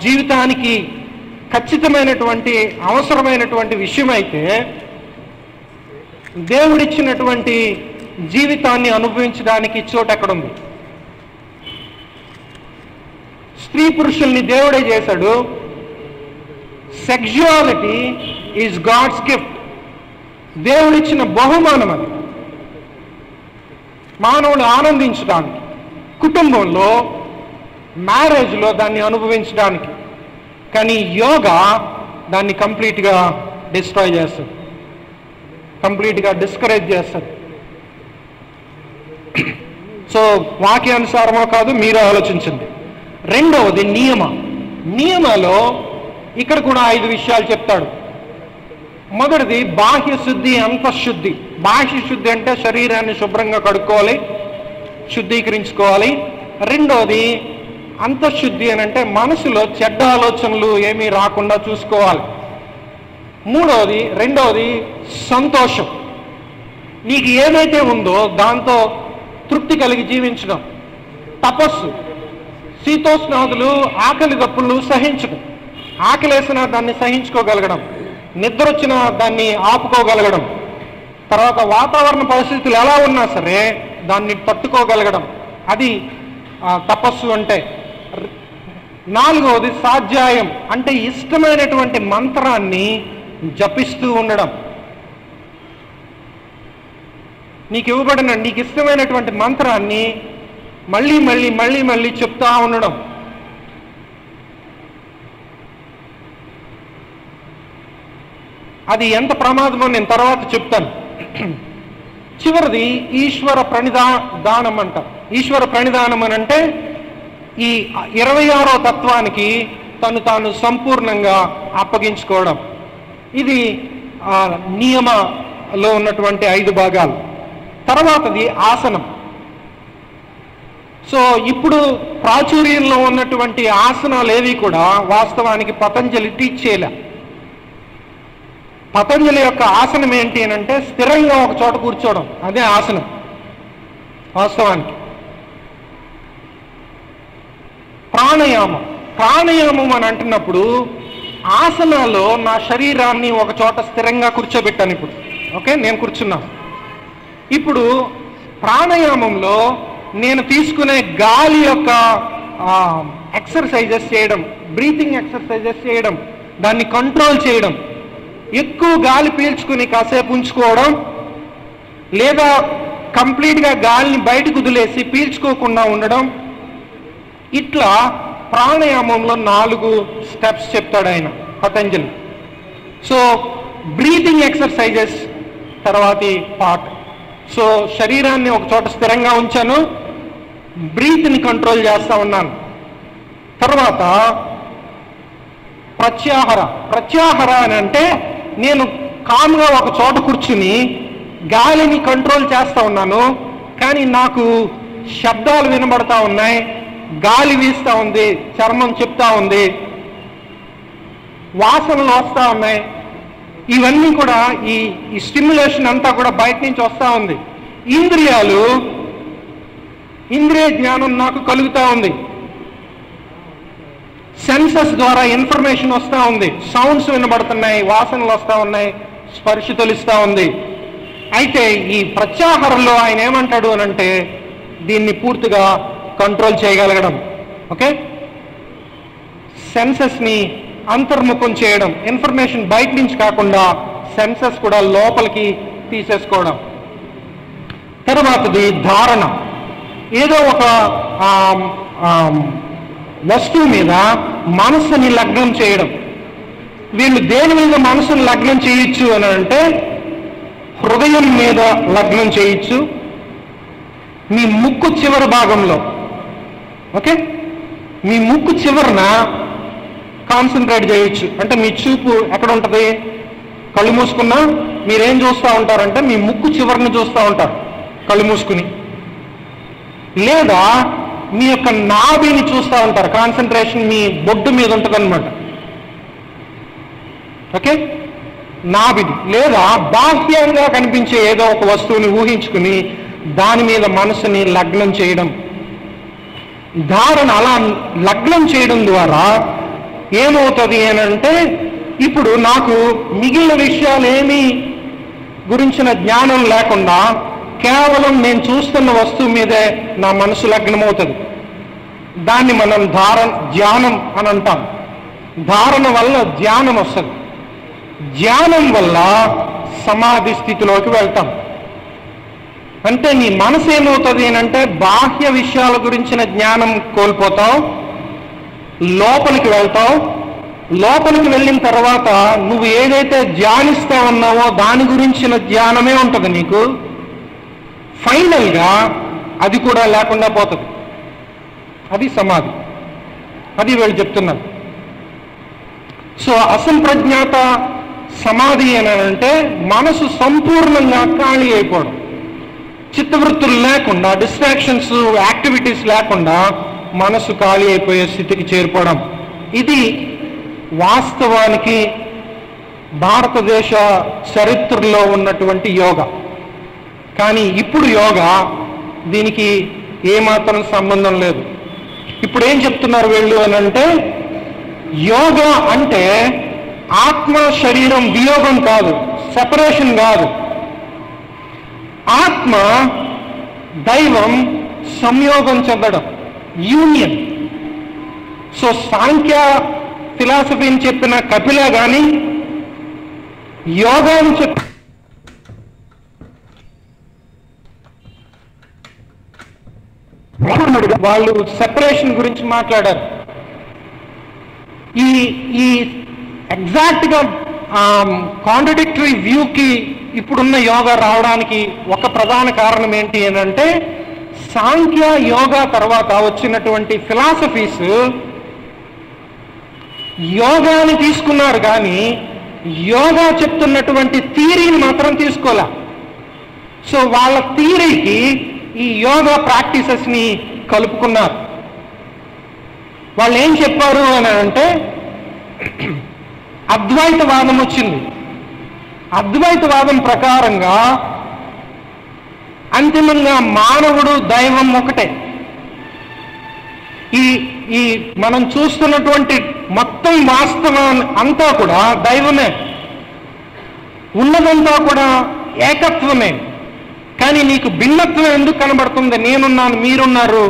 Speaker 1: జీవితానికి ఖచ్చితమైనటువంటి అవసరమైనటువంటి విషయం అయితే దేవుడిచ్చినటువంటి జీవితాన్ని అనుభవించడానికి చోటు ఎక్కడుంది? స్త్రీ పురుషుల్ని దేవుడే చేశాడు. Sexuality is God's gift. దేవుడిచ్చిన బహుమానం అది, మానవుడు ఆనందించడానికి, కుటుంబంలో మ్యారేజ్లో దాన్ని అనుభవించడానికి. కానీ యోగా దాన్ని కంప్లీట్గా డిస్ట్రాయ్ చేస్తుంది, కంప్లీట్గా డిస్కరేజ్ చేస్తుంది. సో వాక్యానుసారమో కాదు, మీరు ఆలోచించండి. రెండవది నియమలో ఇక్కడ కూడా 5 విషయాలు చెప్తాడు. మొదటిది బాహ్య శుద్ధి, అంతఃశుద్ధి. బాహ్య శుద్ధి అంటే శరీరాన్ని శుభ్రంగా కడుక్కోవాలి, శుద్ధీకరించుకోవాలి. రెండోది అంతఃశుద్ధి అని అంటే మనసులో చెడ్డ ఆలోచనలు ఏమీ రాకుండా చూసుకోవాలి. రెండవది సంతోషం. నీకు ఏదైతే ఉందో దాంతో తృప్తి కలిగి జీవించడం. తపస్సు, శీతోష్ణాదులు, ఆకలి దప్పులు సహించడం. ఆకలేసినా దాన్ని సహించుకోగలగడం, నిద్ర వచ్చినా దాన్ని ఆపుకోగలగడం. తర్వాత వాతావరణ పరిస్థితులు ఎలా ఉన్నా సరే దాన్ని తట్టుకోగలగడం, అది తపస్సు అంటే. నాలుగవది స్వాధ్యాయం అంటే ఇష్టమైనటువంటి మంత్రాన్ని జపిస్తూ ఉండడం. నీకు ఇవ్వబడిన నీకు ఇష్టమైనటువంటి మంత్రాన్ని మళ్ళీ మళ్ళీ మళ్ళీ మళ్ళీ చెప్తా ఉండడం. అది ఎంత ప్రమాదమో నేను తర్వాత చెప్తాను. చివరిది ఈశ్వర ప్రణిధానం అంట. ఈశ్వర ప్రణిధానం అని అంటే ఈ 26వ తత్వానికి తాను సంపూర్ణంగా అప్పగించుకోవడం. ఇది నియమలో ఉన్నటువంటి 5 భాగాలు. తర్వాతది ఆసనం. సో ఇప్పుడు ప్రాచుర్యంలో ఉన్నటువంటి ఆసనాలు ఏవి కూడా వాస్తవానికి పతంజలి టీచ్ చేయలే. పతంజలి యొక్క ఆసనం ఏంటి అని అంటే స్థిరంగా ఒక చోట కూర్చోవడం, అదే ఆసనం వాస్తవానికి. ప్రాణాయామం అని అంటున్నప్పుడు ఆసనాల్లో నా శరీరాన్ని ఒక చోట స్థిరంగా కూర్చోబెట్టాను. ఇప్పుడు ఓకే, నేను కూర్చున్నాను. ఇప్పుడు ప్రాణాయామంలో నేను తీసుకునే గాలి యొక్క ఎక్సర్సైజెస్ చేయడం, బ్రీతింగ్ ఎక్సర్సైజెస్ చేయడం, దాన్ని కంట్రోల్ చేయడం, ఎక్కువ గాలి పీల్చుకుని కాసేపు ఉంచుకోవడం, లేదా కంప్లీట్గా గాలిని బయటకు వదిలేసి పీల్చుకోకుండా ఉండడం. ఇట్లా ప్రాణాయామంలో 4 స్టెప్స్ చెప్తాడు ఆయన పతంజలి. సో బ్రీతింగ్ ఎక్సర్సైజెస్ తర్వాతి పార్ట్. సో శరీరాన్ని ఒక చోట స్థిరంగా ఉంచాను, బ్రీత్ని కంట్రోల్ చేస్తా ఉన్నాను. తర్వాత ప్రత్యాహార అని అంటే నేను కామ్గా ఒక చోట కూర్చుని గాలిని కంట్రోల్ చేస్తా ఉన్నాను, కానీ నాకు శబ్దాలు వినబడతా ఉన్నాయి, గాలి వీస్తూ ఉంది, చర్మం చెప్తా ఉంది, వాసనలు వస్తూ ఉన్నాయి. ఇవన్నీ కూడా ఈ స్టిమ్యులేషన్ అంతా కూడా బయట నుంచి వస్తూ ఉంది. ఇంద్రియ జ్ఞానం నాకు కలుగుతూ ఉంది, సెన్సెస్ ద్వారా ఇన్ఫర్మేషన్ వస్తూ ఉంది, సౌండ్స్ వినబడుతున్నాయి, వాసనలు వస్తూ ఉన్నాయి, స్పర్శ తెలుస్తూ ఉంది. అయితే ఈ ప్రత్యాహారంలో ఆయన ఏమంటాడు అని అంటే దీన్ని పూర్తిగా కంట్రోల్ చేయగలగడం. ఓకే, సెన్సెస్ని అంతర్ముఖం చేయడం, ఇన్ఫర్మేషన్ బయట నుంచి కాకుండా సెన్సెస్ కూడా లోపలికి తీసేసుకోవడం. తర్వాతది ధారణ. ఏదో ఒక వస్తువు మీద మనసుని లగ్నం చేయడం. వీళ్ళు దేని మీద మనసుని లగ్నం చేయొచ్చు అని అంటే హృదయం మీద లగ్నం చేయొచ్చు, మీ ముక్కు చివరి భాగంలో. ఓకే, మీ ముక్కు చివరన కాన్సన్ట్రేట్ చేయొచ్చు. అంటే మీ చూపు ఎక్కడ ఉంటుంది? కళ్ళు మూసుకున్నా మీరేం చూస్తూ ఉంటారంటే మీ ముక్కు చివరిని చూస్తూ ఉంటారు కళ్ళు మూసుకుని, లేదా మీ యొక్క నాభిని చూస్తూ ఉంటారు. కాన్సన్ట్రేషన్ మీ బొడ్డు మీద ఉంటుంది అనమాట. ఓకే, నాభిని, లేదా బాహ్యంగా కనిపించే ఏదో ఒక వస్తువుని ఊహించుకుని దాని మీద మనసుని లగ్నం చేయడం. ధారణ అలా లగ్నం చేయడం ద్వారా ఏమవుతుంది అని అంటే ఇప్పుడు నాకు మిగిలిన విషయాలు ఏమీ గురించిన జ్ఞానం లేకుండా కేవలం నేను చూస్తున్న వస్తువు మీదే నా మనసు లగ్నమవుతుంది. దాన్ని మనం ధ్యానం అని అంటాం. ధారణ వల్ల ధ్యానం వస్తుంది, ధ్యానం వల్ల సమాధి స్థితిలోకి వెళ్తాం. అంటే నీ మనసు ఏమవుతుంది అని అంటే బాహ్య విషయాల గురించిన జ్ఞానం కోల్పోతావు, లోపలికి వెళ్తావు, లోపలికి వెళ్ళిన తర్వాత నువ్వు ఏదైతే ధ్యానిస్తా ఉన్నావో దాని గురించిన ధ్యానమే ఉంటుంది నీకు. ఫైనల్గా అది కూడా లేకుండా పోతుంది. అది సమాధి. అది వీళ్ళు చెప్తున్నారు. సో అసంప్రజ్ఞాత సమాధి అని అంటే మనసు సంపూర్ణంగా ఖాళీ అయిపోవడం, చిత్తవృత్తులు లేకుండా, డిస్ట్రాక్షన్స్, యాక్టివిటీస్ లేకుండా మనసు ఖాళీ అయిపోయే స్థితికి చేరిపోవడం. ఇది వాస్తవానికి భారతదేశ చరిత్రలో ఉన్నటువంటి యోగా. కానీ ఇప్పుడు యోగా దీనికి ఏమాత్రం సంబంధం లేదు. ఇప్పుడు ఏం చెప్తున్నారు వీళ్ళు అని అంటే, యోగా అంటే ఆత్మ శరీరం వియోగం కాదు, సెపరేషన్ కాదు. ఆత్మ దైవం సంయోగం చెందడం, యూనియన్. సో సాంఖ్య ఫిలాసఫీని చెప్పిన కపిల కానీ యోగాని చెప్పి వాళ్ళు సెపరేషన్ గురించి మాట్లాడారు. ఈ ఎగ్జాక్ట్గా కాంట్రడిక్టరీ వ్యూకి ఇప్పుడున్న యోగా రావడానికి ఒక ప్రధాన కారణం ఏంటి అని అంటే, సాంఖ్య యోగా తర్వాత వచ్చినటువంటి ఫిలాసఫీస్ యోగాని తీసుకున్నారు కానీ యోగా చెప్తున్నటువంటి థియరీని మాత్రం తీసుకోలే. సో వాళ్ళ థియరీకి ఈ యోగా ప్రాక్టీసెస్ని కలుపుకున్నారు. వాళ్ళు ఏం చెప్పారు అని అంటే, అద్వైతవాదం వచ్చింది. అద్వైతవాదం ప్రకారంగా అంతిమంగా మానవుడు దైవం ఒకటే. ఈ మనం చూస్తున్నటువంటి మొత్తం వాస్తవం అంతా కూడా దైవమే, ఉన్నదంతా కూడా ఏకత్వమే. కానీ నీకు భిన్నత్వం ఎందుకు కనబడుతుంది? నేనున్నాను, మీరున్నారు,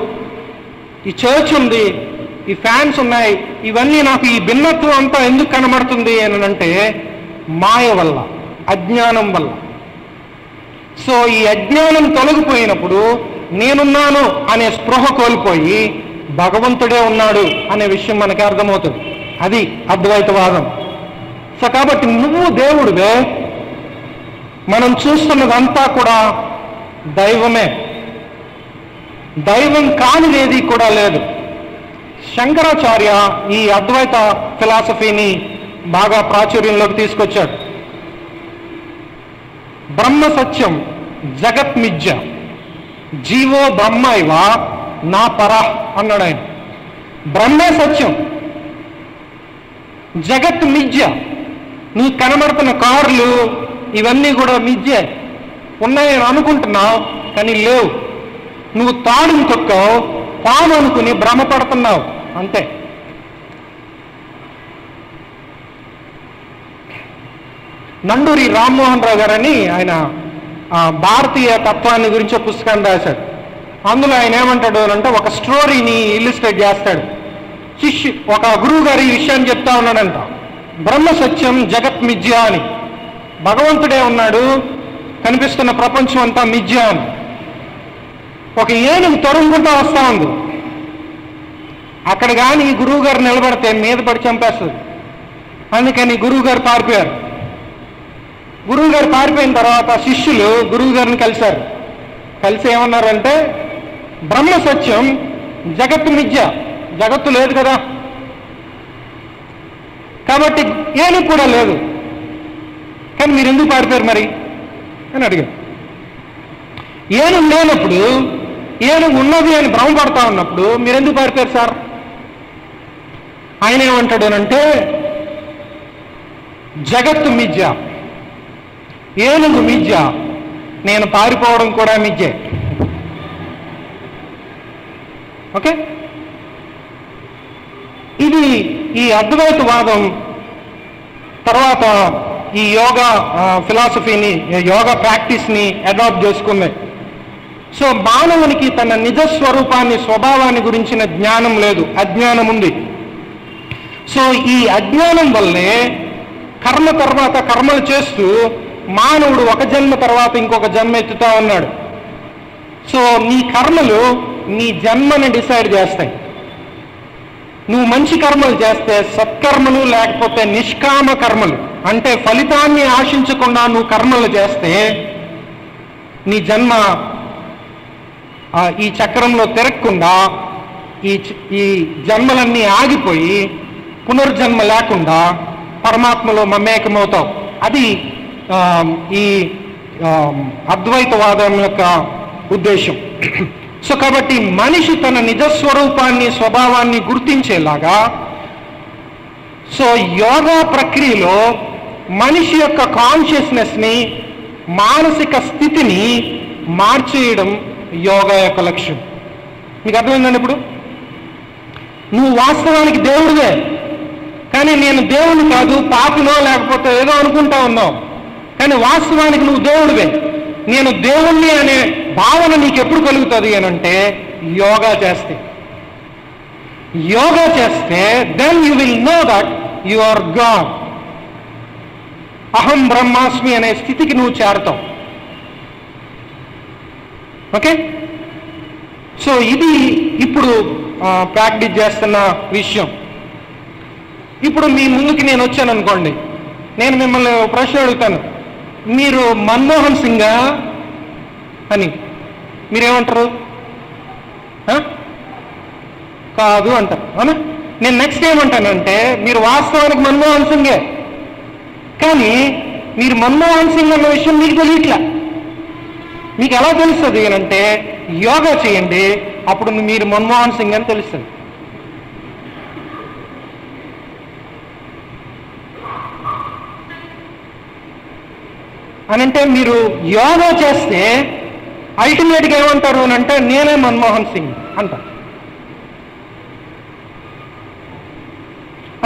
Speaker 1: ఈ చర్చ్ ఉంది, ఈ ఫ్యాన్స్ ఉన్నాయి, ఇవన్నీ నాకు ఈ భిన్నత్వం అంతా ఎందుకు కనబడుతుంది అని అంటే, మాయ వల్ల, అజ్ఞానం వల్ల. సో ఈ అజ్ఞానం తొలగిపోయినప్పుడు నేనున్నాను అనే స్పృహ కోల్పోయి భగవంతుడే ఉన్నాడు అనే విషయం మనకి అర్థమవుతుంది. అది అద్వైతవాదం. సో కాబట్టి నువ్వు దేవుడివే, మనం చూస్తున్నదంతా కూడా దైవమే, దైవం కానిదేది కూడా లేదు. శంకరాచార్య ఈ అద్వైత ఫిలాసఫీని బాగా ప్రాచుర్యంలోకి తీసుకొచ్చాడు. బ్రహ్మ సత్యం జగత్ మిథ్య, జీవో బ్రహ్మ ఇవ నా పర అన్నాడు ఆయన. బ్రహ్మే సత్యం, జగత్ మిథ్య. నువ్వు కనబడుతున్న కార్లు ఇవన్నీ కూడా మిథ్యే, ఉన్నాయని అనుకుంటున్నావు కానీ లేవు. నువ్వు తాడుని తొక్కావు, పాము అనుకుని భ్రమపడుతున్నావు, అంతే. నండూరి రామ్మోహన్ రావు గారని ఆయన భారతీయ తత్వాన్ని గురించి పుస్తకాన్ని రాశాడు. అందులో ఆయన ఏమంటాడు అంటే, ఒక స్టోరీని ఇల్లుస్ట్రేట్ చేస్తాడు. ఒక గురువు గారు ఈ విషయాన్ని చెప్తా ఉన్నాడంట, బ్రహ్మ సత్యం జగత్ మిథ్య అని. భగవంతుడే ఉన్నాడు, కనిపిస్తున్న ప్రపంచం అంతా మిథ్య అని. ఒక ఏనుగు తరుముకుంటూ వస్తా ఉంది. అక్కడ కానీ ఈ గురువు గారు నిలబడితే మీద పడి చంపేస్తుంది. అందుకని గురువు గారు పారిపోయారు. గురువు గారు పారిపోయిన తర్వాత శిష్యులు గురువు గారిని కలిశారు. కలిసి ఏమన్నారంటే, బ్రహ్మ సత్యం జగత్తు మిథ్య, జగత్తు లేదు కదా, కాబట్టి ఏనుగు కూడా లేదు, కానీ మీరు ఎందుకు పారిపోయారు మరి అని అడిగారు. ఏనుగు లేనప్పుడు, ఏనుగు ఉన్నది అని భ్రమపడతా ఉన్నప్పుడు మీరెందుకు పారిపోయారు సార్? ఆయన ఏమంటాడు అంటే, జగత్తు మిథ్య, ఏనుగు మిథ్య, నేను పారిపోవడం కూడా మిథ్యే. ఓకే, ఇది ఈ అద్వైతవాదం తర్వాత ఈ యోగా ఫిలాసఫీని, యోగా ప్రాక్టీస్ని అడాప్ట్ చేసుకుంది. సో మానవునికి తన నిజ స్వరూపాన్ని, స్వభావాన్ని గురించిన జ్ఞానం లేదు, అజ్ఞానం ఉంది. సో ఈ అజ్ఞానం వల్లే కర్మ తర్వాత కర్మలు చేస్తూ మానవుడు ఒక జన్మ తర్వాత ఇంకొక జన్మ ఎత్తుతా ఉన్నాడు. సో నీ కర్మలు నీ జన్మని డిసైడ్ చేస్తాయి. నువ్వు మంచి కర్మలు చేస్తే సత్కర్మలు, లేకపోతే నిష్కామ కర్మలు అంటే ఫలితాన్ని ఆశించకుండా నువ్వు కర్మలు చేస్తే నీ జన్మ ఈ చక్రంలో తిరగకుండా ఈ జన్మలన్నీ ఆగిపోయి పునర్జన్మ లేకుండా పరమాత్మలో మమేకమవుతావు. అది ఈ అద్వైతవాదం యొక్క ఉద్దేశం. సో కాబట్టి మనిషి తన నిజస్వరూపాన్ని, స్వభావాన్ని గుర్తించేలాగా సో యోగా ప్రక్రియలో మనిషి యొక్క కాన్షియస్నెస్ని, మానసిక స్థితిని మార్చేయడం యోగా యొక్క లక్ష్యం. మీకు అర్థమైందండి? ఇప్పుడు నువ్వు వాస్తవానికి దేవుడివే, కానీ నేను దేవుని కాదు, పాపినో లేకపోతే ఏదో అనుకుంటా ఉన్నావు, కానీ వాస్తవానికి నువ్వు దేవుడివే. నేను దేవుణ్ణి అనే భావన నీకు ఎప్పుడు కలుగుతుంది అని అంటే యోగా చేస్తే. యోగా చేస్తే then you will know that you are God. అహం బ్రహ్మాస్మి అనే స్థితికి నువ్వు చేరతావు. ఓకే, సో ఇది ఇప్పుడు ప్రాక్టీస్ చేస్తున్న విషయం. ఇప్పుడు మీ ముందుకి నేను వచ్చాను అనుకోండి, నేను మిమ్మల్ని ప్రశ్న అడుగుతాను, మీరు మన్మోహన్ సింగా అని మీరేమంటారు? కాదు అంటారు, అవునా? నేను నెక్స్ట్ ఏమంటానంటే మీరు వాస్తవానికి మన్మోహన్ సింగే, కానీ మీరు మన్మోహన్ సింగ్ అన్న విషయం మీకు తెలియట్లే. మీకు ఎలా తెలుస్తుంది అంటే యోగా చేయండి, అప్పుడు మీరు మన్మోహన్ సింగ్ అని తెలుస్తుంది. అనంటే మీరు యోగా చేస్తే అల్టిమేట్గా ఏమంటారు అని అంటే నేనే మన్మోహన్ సింగ్ అంటారు.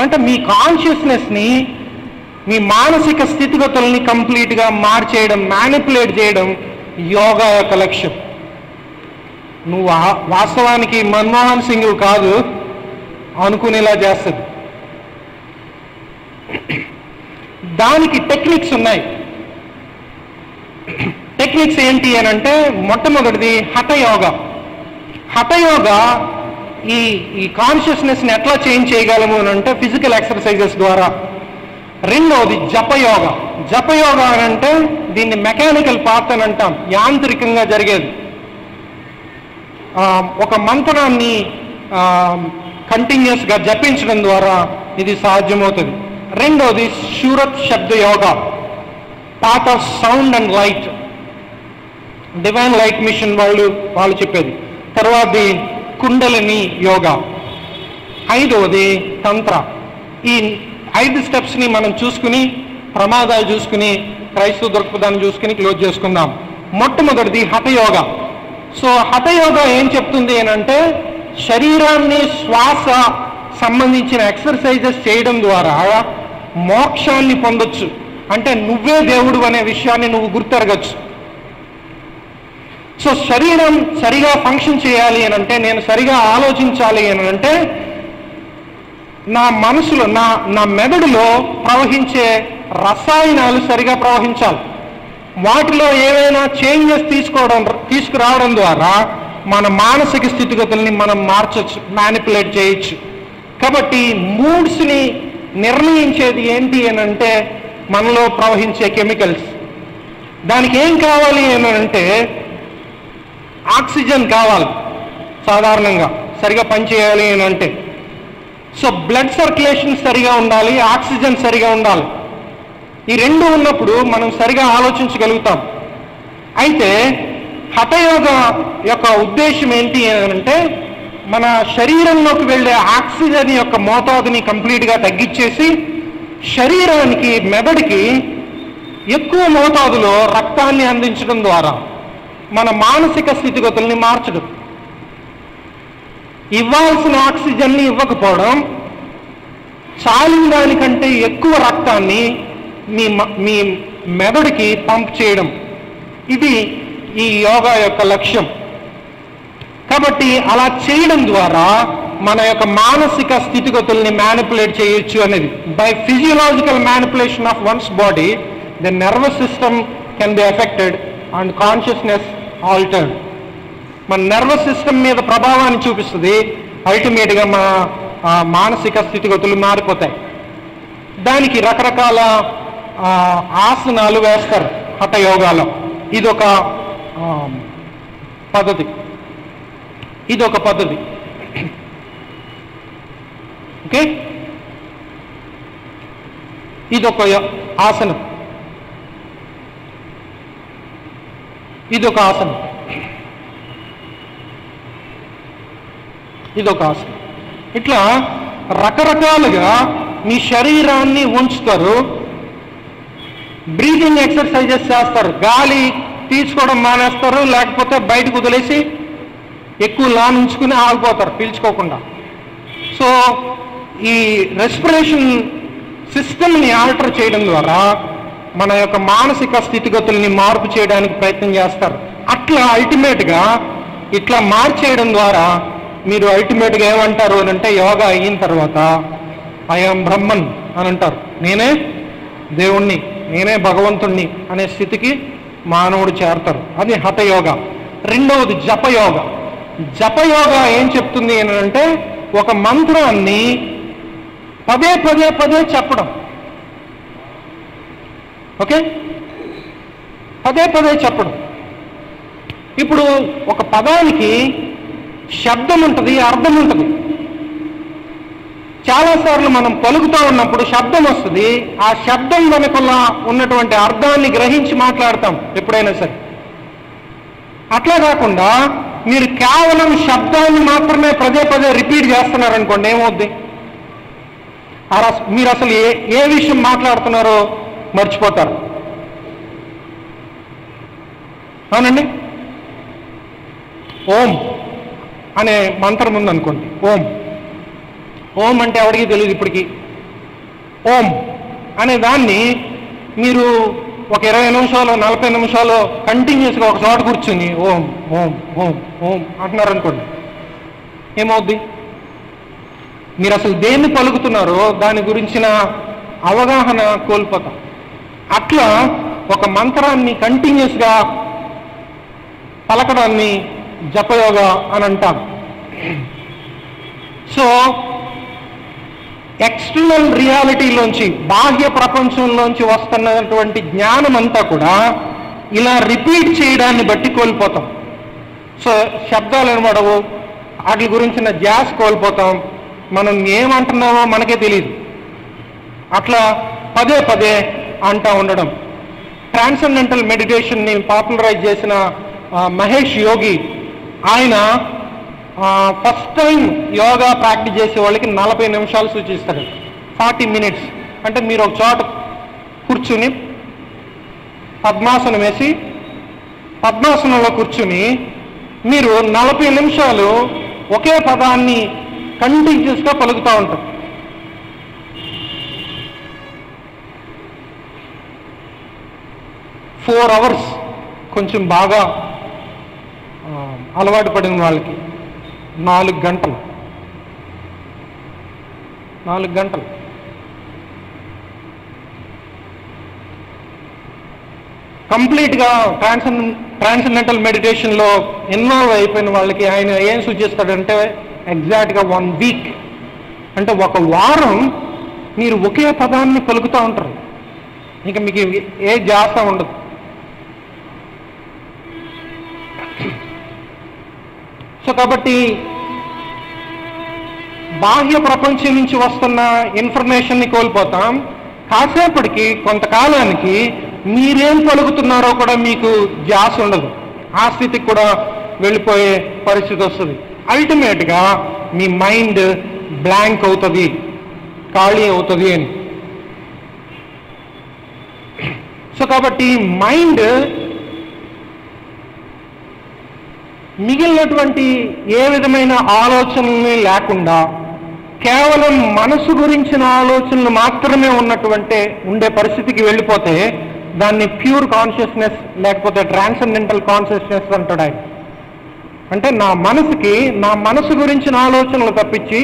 Speaker 1: అంటే మీ కాన్షియస్నెస్ని, మీ మానసిక స్థితిగతుల్ని కంప్లీట్గా మార్చేయడం, మ్యానిపులేట్ చేయడం యోగా యొక్క లక్ష్యం. నువ్వు వాస్తవానికి మన్మోహన్ సింగ్ కాదు అనుకునేలా చేస్తుంది. దానికి టెక్నిక్స్ ఉన్నాయి. టెక్నిక్స్ ఏంటి అని అంటే మొట్టమొదటిది హఠయోగా. హఠయోగా ఈ కాన్షియస్నెస్ని ఎట్లా చేంజ్ చేయగలము అని అంటే ఫిజికల్ ఎక్సర్సైజెస్ ద్వారా. రెండవది జపయోగా. జపయోగా అని అంటే దీన్ని మెకానికల్ పాత్ అని అంటాం, యాంత్రికంగా జరిగేది. ఒక మంత్రాన్ని కంటిన్యూస్గా జపించడం ద్వారా ఇది సాధ్యమవుతుంది. రెండవది Surat Shabd Yoga, path of sound and light, Divine Light Mission వాళ్ళు చెప్పేది. తర్వాతది కుండలిని యోగా. ఐదవది తంత్ర. ఈ 5 స్టెప్స్ని మనం చూసుకుని, ప్రమాదాలు చూసుకుని, క్రైస్తవ దృక్పథాన్ని చూసుకుని క్లోజ్ చేసుకుందాం. మొట్టమొదటిది హఠయోగా. సో హఠయోగా ఏం చెప్తుంది అని అంటే శరీరాన్ని, శ్వాస సంబంధించిన ఎక్సర్సైజెస్ చేయడం ద్వారా మోక్షాన్ని పొందొచ్చు. అంటే నువ్వే దేవుడు అనే విషయాన్ని నువ్వు గుర్తెరగచ్చు. సో శరీరం సరిగా ఫంక్షన్ చేయాలి అని అంటే, నేను సరిగా ఆలోచించాలి అని అంటే నా మనసులో, నా మెదడులో ప్రవహించే రసాయనాలు సరిగా ప్రవహించాలి. వాటిలో ఏవైనా చేంజెస్ తీసుకురావడం ద్వారా మన మానసిక స్థితిగతుల్ని మనం మార్చచ్చు, మ్యానిపులేట్ చేయొచ్చు. కాబట్టి మూడ్స్ని నిర్ణయించేది ఏంటి అని అంటే మనలో ప్రవహించే కెమికల్స్. దానికి ఏం కావాలి అని అంటే ఆక్సిజన్ కావాలి సాధారణంగా సరిగా పనిచేయాలి అని అంటే. సో బ్లడ్ సర్క్యులేషన్ సరిగా ఉండాలి, ఆక్సిజన్ సరిగా ఉండాలి. ఈ రెండు ఉన్నప్పుడు మనం సరిగా ఆలోచించగలుగుతాం. అయితే హఠయోగ యొక్క ఉద్దేశం ఏంటి అని అంటే మన శరీరంలోకి వెళ్ళే ఆక్సిజన్ యొక్క మోతాదుని కంప్లీట్గా తగ్గించేసి శరీరానికి, మెదడుకి ఎక్కువ మోతాదులో రక్తాన్ని అందించడం ద్వారా మన మానసిక స్థితిగతుల్ని మార్చడం. ఇవ్వాల్సిన ఆక్సిజన్ని ఇవ్వకపోవడం, చాలిన దానికంటే ఎక్కువ రక్తాన్ని మీ మెదడుకి పంప్ చేయడం, ఇది ఈ యోగా యొక్క లక్ష్యం. కాబట్టి అలా చేయడం ద్వారా మన యొక్క మానసిక స్థితిగతుల్ని మ్యానిపులేట్ చేయొచ్చు అనేది. By physiological manipulation of once body the nervous system can be affected and consciousness altered. మన నర్వస్ సిస్టమ్ మీద ప్రభావాన్ని చూపిస్తుంది, అల్టిమేట్గా మన మానసిక స్థితిగతులు మారిపోతాయి. దానికి రకరకాల ఆసనాలు వేస్తారు హఠయోగాలో. ఇదొక పద్ధతి. ఓకే, ఇదొక ఆసనం. ఇదొక ఆసనం. ఇట్లా రకరకాలుగా మీ శరీరాన్ని ఉంచుతారు. బ్రీతింగ్ ఎక్సర్సైజెస్ చేస్తారు. గాలి తీసుకోవడం మానేస్తారు, లేకపోతే బయటకు వదిలేసి ఎక్కువ లాన్ ఉంచుకుని ఆగిపోతారు పీల్చుకోకుండా. సో ఈ రెస్పిరేషన్ సిస్టమ్ని ఆల్టర్ చేయడం ద్వారా మన యొక్క మానసిక స్థితిగతుల్ని మార్పు చేయడానికి ప్రయత్నం చేస్తారు. అట్లా అల్టిమేట్గా ఇట్లా మార్చేయడం ద్వారా మీరు అల్టిమేట్గా ఏమంటారు అని అంటే, యోగా అయిన తర్వాత ఐఎమ్ బ్రహ్మన్ అని అంటారు. నేనే దేవుణ్ణి, నేనే భగవంతుణ్ణి అనే స్థితికి మానవుడు చేరతారు. అది హఠయోగా. రెండవది జపయోగా. జపయోగా ఏం చెప్తుంది అని అంటే, ఒక మంత్రాన్ని పదే పదే పదే చెప్పడం. ఓకే, పదే పదే చెప్పడం. ఇప్పుడు ఒక పదానికి శబ్దం ఉంటుంది, అర్థం ఉంటుంది. చాలాసార్లు మనం పలుకుతూ ఉన్నప్పుడు శబ్దం వస్తుంది. ఆ శబ్దం వెనుకల ఉన్నటువంటి అర్థాన్ని గ్రహించి మాట్లాడతాం ఎప్పుడైనా సరే. అట్లా కాకుండా మీరు కేవలం శబ్దాన్ని మాత్రమే పదే పదే రిపీట్ చేస్తున్నారనుకోండి, ఏమవుద్ది? మీరు అసలు ఏ విషయం మాట్లాడుతున్నారో మర్చిపోతారు. అవునండి. ఓం అనే మంత్రం ఉందనుకోండి. ఓం అంటే ఎవరికి తెలియదు ఇప్పటికీ. ఓం అనే దాన్ని మీరు ఒక 20 నిమిషాలు 40 నిమిషాలు కంటిన్యూస్గా ఒక చోట కూర్చుని ఓం ఓం ఓం ఓం అంటున్నారనుకోండి, ఏమవుద్ది? మీరు అసలు దేన్ని పలుకుతున్నారో దాని గురించిన అవగాహన కోల్పోతాం. అట్లా ఒక మంత్రాన్ని కంటిన్యూస్గా పలకడాన్ని జపయోగా అని అంటాం. సో ఎక్స్టర్నల్ రియాలిటీలోంచి, బాహ్య ప్రపంచంలోంచి వస్తున్నటువంటి జ్ఞానం అంతా కూడా ఇలా రిపీట్ చేయడాన్ని బట్టి కోల్పోతాం. సో శబ్దాలు వినబడవు, వాటి గురించిన ధ్యాస కోల్పోతాం, మనం ఏమంటున్నామో మనకే తెలియదు. అట్లా పదే పదే అంటూ ఉండడం. ట్రాన్సెండెంటల్ మెడిటేషన్ని పాపులరైజ్ చేసిన మహేష్ యోగి, ఆయన ఫస్ట్ టైం యోగా ప్రాక్టీస్ చేసే వాళ్ళకి 40 నిమిషాలు సూచిస్తాడు. 40 minutes అంటే మీరు ఒక చోట కూర్చుని పద్మాసనం వేసి, పద్మాసనంలో కూర్చుని మీరు 40 నిమిషాలు ఒకే పదాన్ని కంటిన్యూస్గా పలుకుతూ ఉంటారు. ఫోర్ అవర్స్ కొంచెం బాగా అలవాటు పడిన వాళ్ళకి 4 గంటలు కంప్లీట్గా ట్రాన్సెండెంటల్ మెడిటేషన్లో ఇన్వాల్వ్ అయిపోయిన వాళ్ళకి ఆయన ఏం సూచిస్తాడంటే, ఎగ్జాక్ట్గా 1 వీక్ అంటే 1 వారం మీరు ఒకే పదాన్ని పలుకుతూ ఉంటారు. ఇంకా మీకు ఏ ధ్యాస ఉండదు. సో కాబట్టి బాహ్య ప్రపంచం నుంచి వస్తున్న ఇన్ఫర్మేషన్ని కోల్పోతాం. కాసేపటికి కొంతకాలానికి మీరేం పలుకుతున్నారో కూడా మీకు ధ్యాస ఉండదు. ఆ స్థితికి కూడా వెళ్ళిపోయే పరిస్థితి వస్తుంది. అల్టిమేట్గా మీ మైండ్ బ్లాంక్ అవుతుంది, ఖాళీ అవుతుంది అని. సో కాబట్టి మైండ్ మిగిలినటువంటి ఏ విధమైన ఆలోచనల్ని లేకుండా కేవలం మనసు గురించిన ఆలోచనలు మాత్రమే ఉండే పరిస్థితికి వెళ్ళిపోతే దాన్ని ప్యూర్ కాన్షియస్నెస్ లేకపోతే ట్రాన్సెండెంటల్ కాన్షియస్నెస్ అంటాడు ఆయన. అంటే నా మనసు గురించిన ఆలోచనలు తప్పించి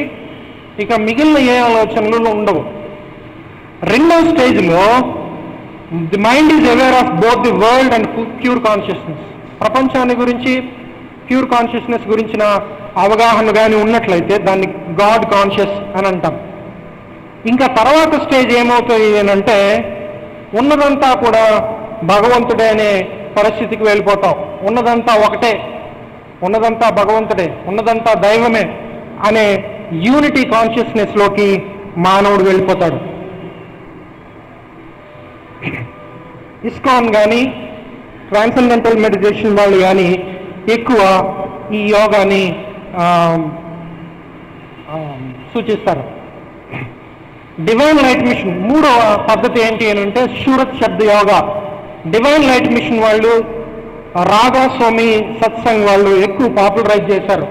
Speaker 1: ఇక మిగిలిన ఏ ఆలోచనలు ఉండవు. రెండో స్టేజ్లో the mind is aware of both the world and pure consciousness. ప్రపంచాన్ని గురించి, ప్యూర్ కాన్షియస్నెస్ గురించిన అవగాహన కానీ ఉన్నట్లయితే దాన్ని గాడ్ కాన్షియస్ అని అంటాం. ఇంకా తర్వాత స్టేజ్ ఏమవుతుంది అంటే ఉన్నదంతా కూడా భగవంతుడే అనే పరిస్థితికి వెళ్ళిపోతాం. ఉన్నదంతా ఒకటే, ఉన్నదంతా భగవంతుడే, ఉన్నదంతా దైవమే అనే యూనిటీ కాన్షియస్నెస్లోకి మానవుడు వెళ్ళిపోతాడు. ఇస్కాన్ కానీ ట్రాన్సెండెంటల్ మెడిటేషన్ వాళ్ళు కానీ ఎక్కువ ఈ యోగాని సూచిస్తారు. డివైన్ లైట్ మిషన్ మూడవ పద్ధతి ఏంటి అని అంటే సూరత్ శబ్ద యోగా. డివైన్ లైట్ మిషన్ వాళ్ళు, రాధా స్వామి సత్సంగ్ వాళ్ళు ఎక్కువ పాపులరైజ్ చేశారు.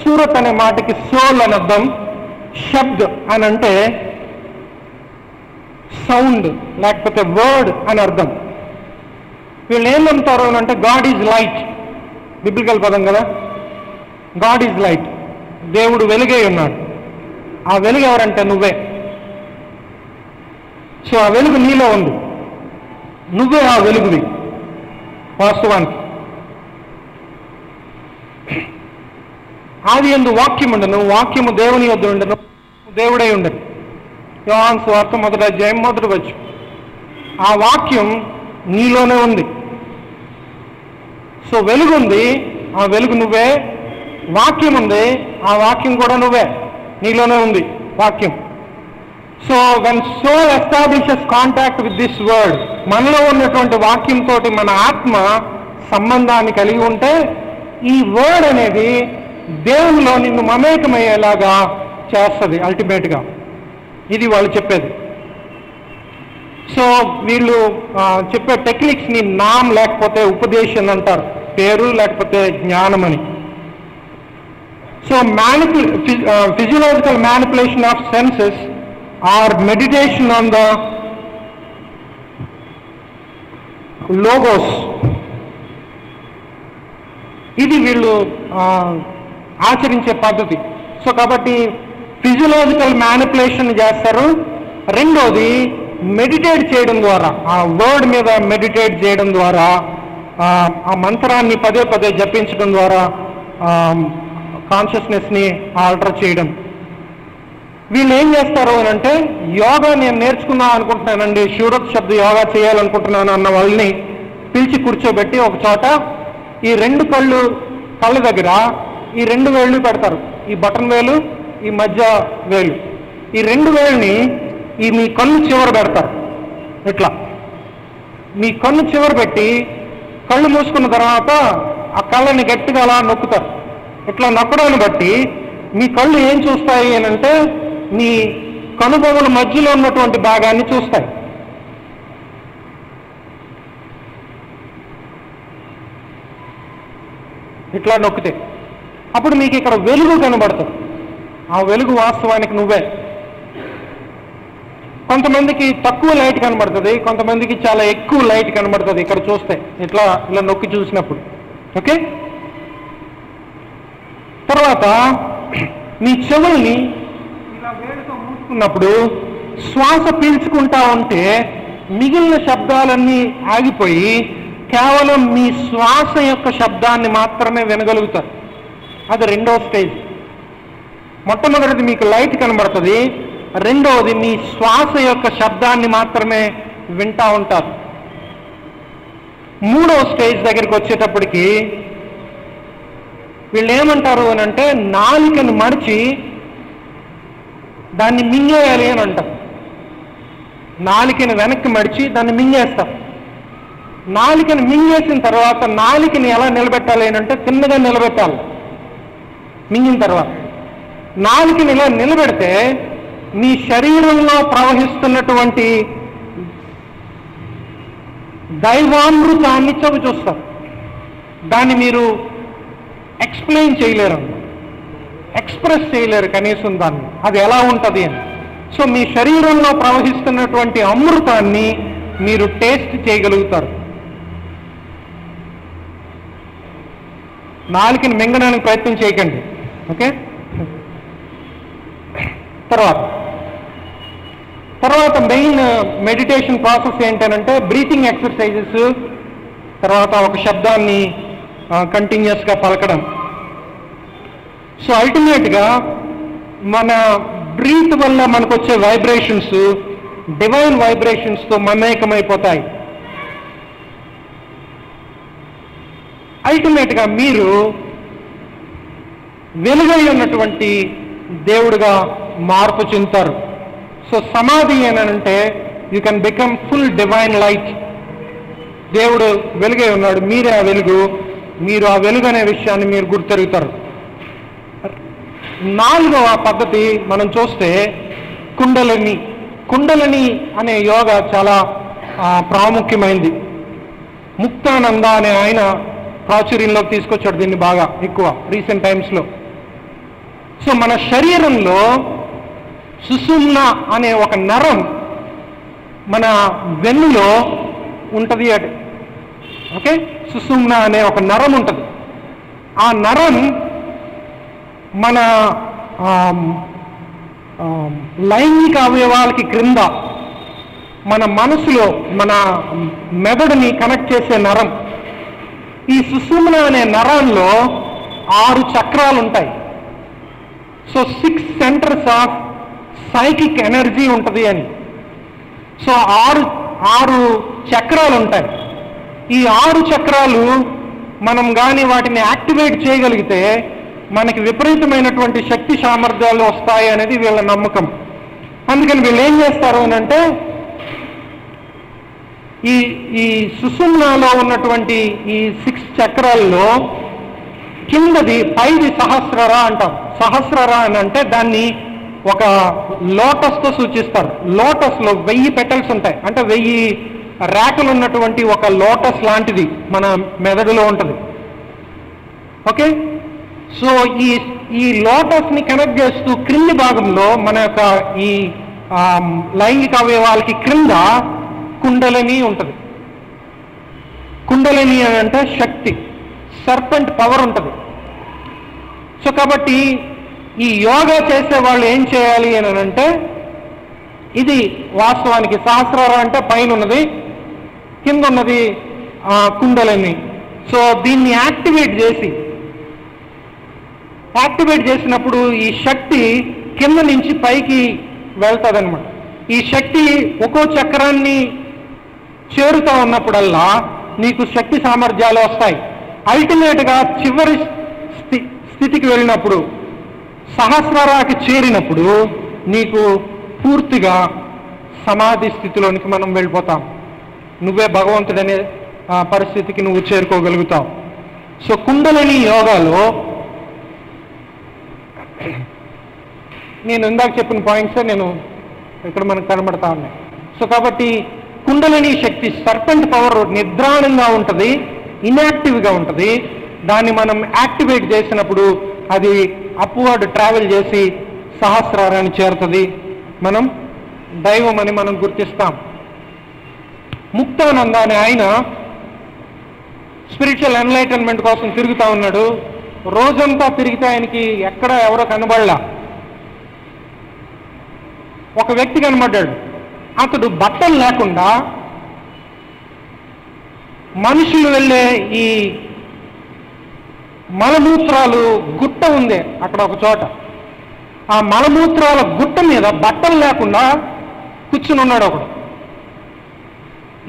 Speaker 1: సూరత్ అనే మాటకి సోల్ అని అర్థం, శబ్ద్ అని అంటే సౌండ్ లేకపోతే వర్డ్ అని అర్థం. వీళ్ళు ఏం నమ్ముతారు అని అంటే గాడ్ ఈజ్ లైట్, బిబ్లికల్ పదం కదా. గాడ్ ఈజ్ లైట్, దేవుడు వెలుగై ఉన్నాడు. ఆ వెలుగు ఎవరంటే నువ్వే. సో ఆ వెలుగు నీలో ఉంది, నువ్వే ఆ వెలుగువి వాస్తవానికి. ఆది యందు వాక్యం ఉండను, వాక్యము దేవుని యొద్ద ఉండను, దేవుడై ఉండను. యోహాను సువార్త 1వ అధ్యాయం 1వ వచనం. ఆ వాక్యం నీలోనే ఉంది. సో వెలుగు ఉంది, ఆ వెలుగు నువ్వే. వాక్యం ఉంది, ఆ వాక్యం కూడా నువ్వే, నీలోనే ఉంది వాక్యం. So when soul establishes contact with this word, మనలో ఉన్నటువంటి వాక్యంతో మన ఆత్మ సంబంధాన్ని కలిగి ఉంటే ఈ వర్డ్ అనేది దేవునిలో నిన్ను మమేకమయ్యేలాగా చేస్తుంది అల్టిమేట్గా. ఇది వాళ్ళు చెప్పేది. సో వీళ్ళు చెప్పే టెక్నిక్స్ని నామ్ లేకపోతే ఉపదేశం అంటారు, పేరు లేకపోతే జ్ఞానం అని. So physiological manipulation of senses or meditation on the logos, ఇది వీళ్ళు ఆచరించే పద్ధతి. సో కాబట్టి ఫిజియలాజికల్ మ్యానిపులేషన్ చేస్తారు. రెండోది మెడిటేట్ చేయడం ద్వారా, ఆ వర్డ్ మీద మెడిటేట్ చేయడం ద్వారా, ఆ మంత్రాన్ని పదే పదే జపించడం ద్వారా కాన్షియస్నెస్ని ఆల్టర్ చేయడం. వీళ్ళు ఏం చేస్తారు అని అంటే యోగా నేను నేర్చుకుందాం అనుకుంటున్నానండి, సూరత్ శబ్ద యోగా చేయాలనుకుంటున్నాను అన్న వాళ్ళని పిలిచి కూర్చోబెట్టి ఒక చోట ఈ రెండు కళ్ళ దగ్గర ఈ 2 వేళ్ళు పెడతారు. ఈ బటన్ వేలు, ఈ మధ్య వేలు, ఈ 2 వేలుని ఈ మీ కన్ను చివర పెడతారు. ఇట్లా మీ కన్ను చివర పెట్టి కళ్ళు మూసుకున్న తర్వాత ఆ కళ్ళని గట్టిగా అలా నొక్కుతారు. ఇట్లా నొక్కడాన్ని బట్టి మీ కళ్ళు ఏం చూస్తాయి అని అంటే మీ కనుబొమ్మల మధ్యలో ఉన్నటువంటి భాగాన్ని చూస్తాయి. ఇట్లా నొక్కితే అప్పుడు మీకు ఇక్కడ వెలుగు కనబడుతుంది. ఆ వెలుగు వాస్తవానికి నువ్వే. కొంతమందికి తక్కువ లైట్ కనబడుతుంది, కొంతమందికి చాలా ఎక్కువ లైట్ కనబడుతుంది ఇక్కడ చూస్తే, ఇలా నొక్కి చూసినప్పుడు. ఓకే, తర్వాత మీ చెవుల్ని ఇలా వేడితో మూసుకున్నప్పుడు శ్వాస పీల్చుకుంటా ఉంటే మిగిలిన శబ్దాలన్నీ ఆగిపోయి కేవలం మీ శ్వాస యొక్క శబ్దాన్ని మాత్రమే వినగలుగుతారు. అది రెండో స్టేజ్. మొట్టమొదటిది మీకు లైట్ కనబడుతుంది, రెండవది మీ శ్వాస యొక్క శబ్దాన్ని మాత్రమే వింటా ఉంటారు. మూడవ స్టేజ్ దగ్గరికి వచ్చేటప్పటికి వీళ్ళు ఏమంటారు అని అంటే నాలికను మడిచి దాన్ని మింగేయాలి అని అంటారు. నాలికని వెనక్కి మడిచి దాన్ని మింగేస్తారు. నాలికని మింగేసిన తర్వాత నాలికని ఎలా నిలబెట్టాలి అని అంటే తిన్నగా నిలబెట్టాలి. మింగిన తర్వాత నాలికని ఇలా నిలబెడితే మీ శరీరంలో ప్రవహిస్తున్నటువంటి దైవామృతాన్ని చవి చూస్తారు. దాన్ని మీరు ఎక్స్ప్లెయిన్ చేయలేరు, ఎక్స్ప్రెస్ చేయలేరు కనీసం దాన్ని, అది ఎలా ఉంటుంది అని. సో మీ శరీరంలో ప్రవహిస్తున్నటువంటి అమృతాన్ని మీరు టేస్ట్ చేయగలుగుతారు. నాలుకని మింగడానికి ప్రయత్నం చేయకండి. ఓకే, తర్వాత మెయిన్ మెడిటేషన్ ప్రాసెస్ ఏంటంటే బ్రీతింగ్ ఎక్సర్సైజెస్, తర్వాత ఒక శబ్దాన్ని కంటిన్యూస్గా పలకడం. సో అల్టిమేట్గా మన బ్రీత్ వల్ల మనకు వచ్చే వైబ్రేషన్స్ డివైన్ వైబ్రేషన్స్తో మమేకమైపోతాయి. అల్టిమేట్గా మీరు వెలుగై ఉన్నటువంటి దేవుడిగా మార్పు చెందుతారు. సో సమాధి ఏనంటే you can become full divine light. దేవుడు వెలుగై ఉన్నాడు, మీరే ఆ వెలుగు, మీరు ఆ వెలుగు అనే విషయాన్ని మీరు గుర్తెరుగుతారు. 4వ పద్ధతి మనం చూస్తే కుండలిని. కుండలిని అనే యోగా చాలా ప్రాముఖ్యమైంది. ముక్తానంద అనే ఆయన ప్రాచుర్యంలోకి తీసుకొచ్చాడు దీన్ని బాగా ఎక్కువ రీసెంట్ టైమ్స్లో. సో మన శరీరంలో సుషుమ్న అనే ఒక నరం మన వెన్నులో ఉంటుంది. ఓకే, సుషుమ్న అనే ఒక నరం ఉంటుంది. ఆ నరం మన లైంగిక అవయవాలకి క్రింద మన మనసులో మన మెదడుని కనెక్ట్ చేసే నరం. ఈ సుషుమ్న అనే నరంలో 6 చక్రాలు ఉంటాయి. So 6 centres of psychic energy ఉంటుంది అని. సో 6 చక్రాలు ఉంటాయి. ఈ 6 చక్రాలు మనం కానీ వాటిని యాక్టివేట్ చేయగలిగితే మనకి విపరీతమైనటువంటి శక్తి సామర్థ్యాలు వస్తాయి అనేది వీళ్ళ నమ్మకం. అందుకని వీళ్ళు ఏం చేస్తారు అని అంటే ఈ సుషుమ్నాలో ఉన్నటువంటి ఈ 6 చక్రాల్లో కిందది పైది సహస్రరా అంటాం. సహస్రరా అని అంటే దాన్ని ఒక లోటస్తో సూచిస్తారు. లోటస్లో 1000 పెటల్స్ ఉంటాయి, అంటే 1000 రేఖలు ఉన్నటువంటి ఒక లోటస్ లాంటిది మన మెదడులో ఉంటుంది. ఓకే, సో ఈ లోటస్ని కనెక్ట్ చేస్తూ క్రింది భాగంలో మన యొక్క ఈ లైంగిక అవయవాలకి క్రింద కుండలిని ఉంటుంది. కుండలిని అని అంటే శక్తి, సర్పెంట్ పవర్ ఉంటుంది. సో కాబట్టి ఈ యోగా చేసే వాళ్ళు ఏం చేయాలి అని అంటే, ఇది వాస్తవానికి సహస్రార అంటే పైన ఉన్నది, కింద ఉన్నది కుండలిని. సో దీన్ని యాక్టివేట్ చేసినప్పుడు ఈ శక్తి కింద నుంచి పైకి వెళ్తుంది అనమాట. ఈ శక్తి ఒక్కో చక్రాన్ని చేరుతూ ఉన్నప్పుడల్లా నీకు శక్తి సామర్థ్యాలు వస్తాయి. అల్టిమేట్గా చివరి స్థితికి వెళ్ళినప్పుడు, సహస్రారాకి చేరినప్పుడు నీకు పూర్తిగా సమాధి స్థితిలోనికి మనం వెళ్ళిపోతాం. నువ్వే భగవంతుడనే పరిస్థితికి నువ్వు చేరుకోగలుగుతావు. సో కుండలిని యోగాలో నేను ఇందాక చెప్పిన పాయింట్సే నేను ఇక్కడ మనకు కనబడతా ఉన్నాయి. సో కాబట్టి కుండలిని శక్తి, సర్పెంట్ పవర్ నిద్రాణంగా ఉంటుంది, ఇన్యాక్టివ్గా ఉంటుంది. దాన్ని మనం యాక్టివేట్ చేసినప్పుడు అది అప్వర్డ్ ట్రావెల్ చేసి సహస్రారాన్ని చేరుతుంది. మనం దైవం అని మనం గుర్తిస్తాం. ముక్తానంద అనే ఆయన స్పిరిచువల్ ఎన్లైటన్మెంట్ కోసం తిరుగుతూ ఉన్నాడు. రోజంతా తిరిగితే ఆయనకి ఎక్కడ ఎవరో కనబడలా. ఒక వ్యక్తి కనబడ్డాడు. అతడు బట్టలు లేకుండా మనుషులు వెళ్ళే ఈ మలమూత్రాలు గుట్ట ఉంది అక్కడ ఒక చోట. ఆ మలమూత్రాల గుట్ట మీద బట్టలు లేకుండా కూర్చుని ఉన్నాడు ఒకడు.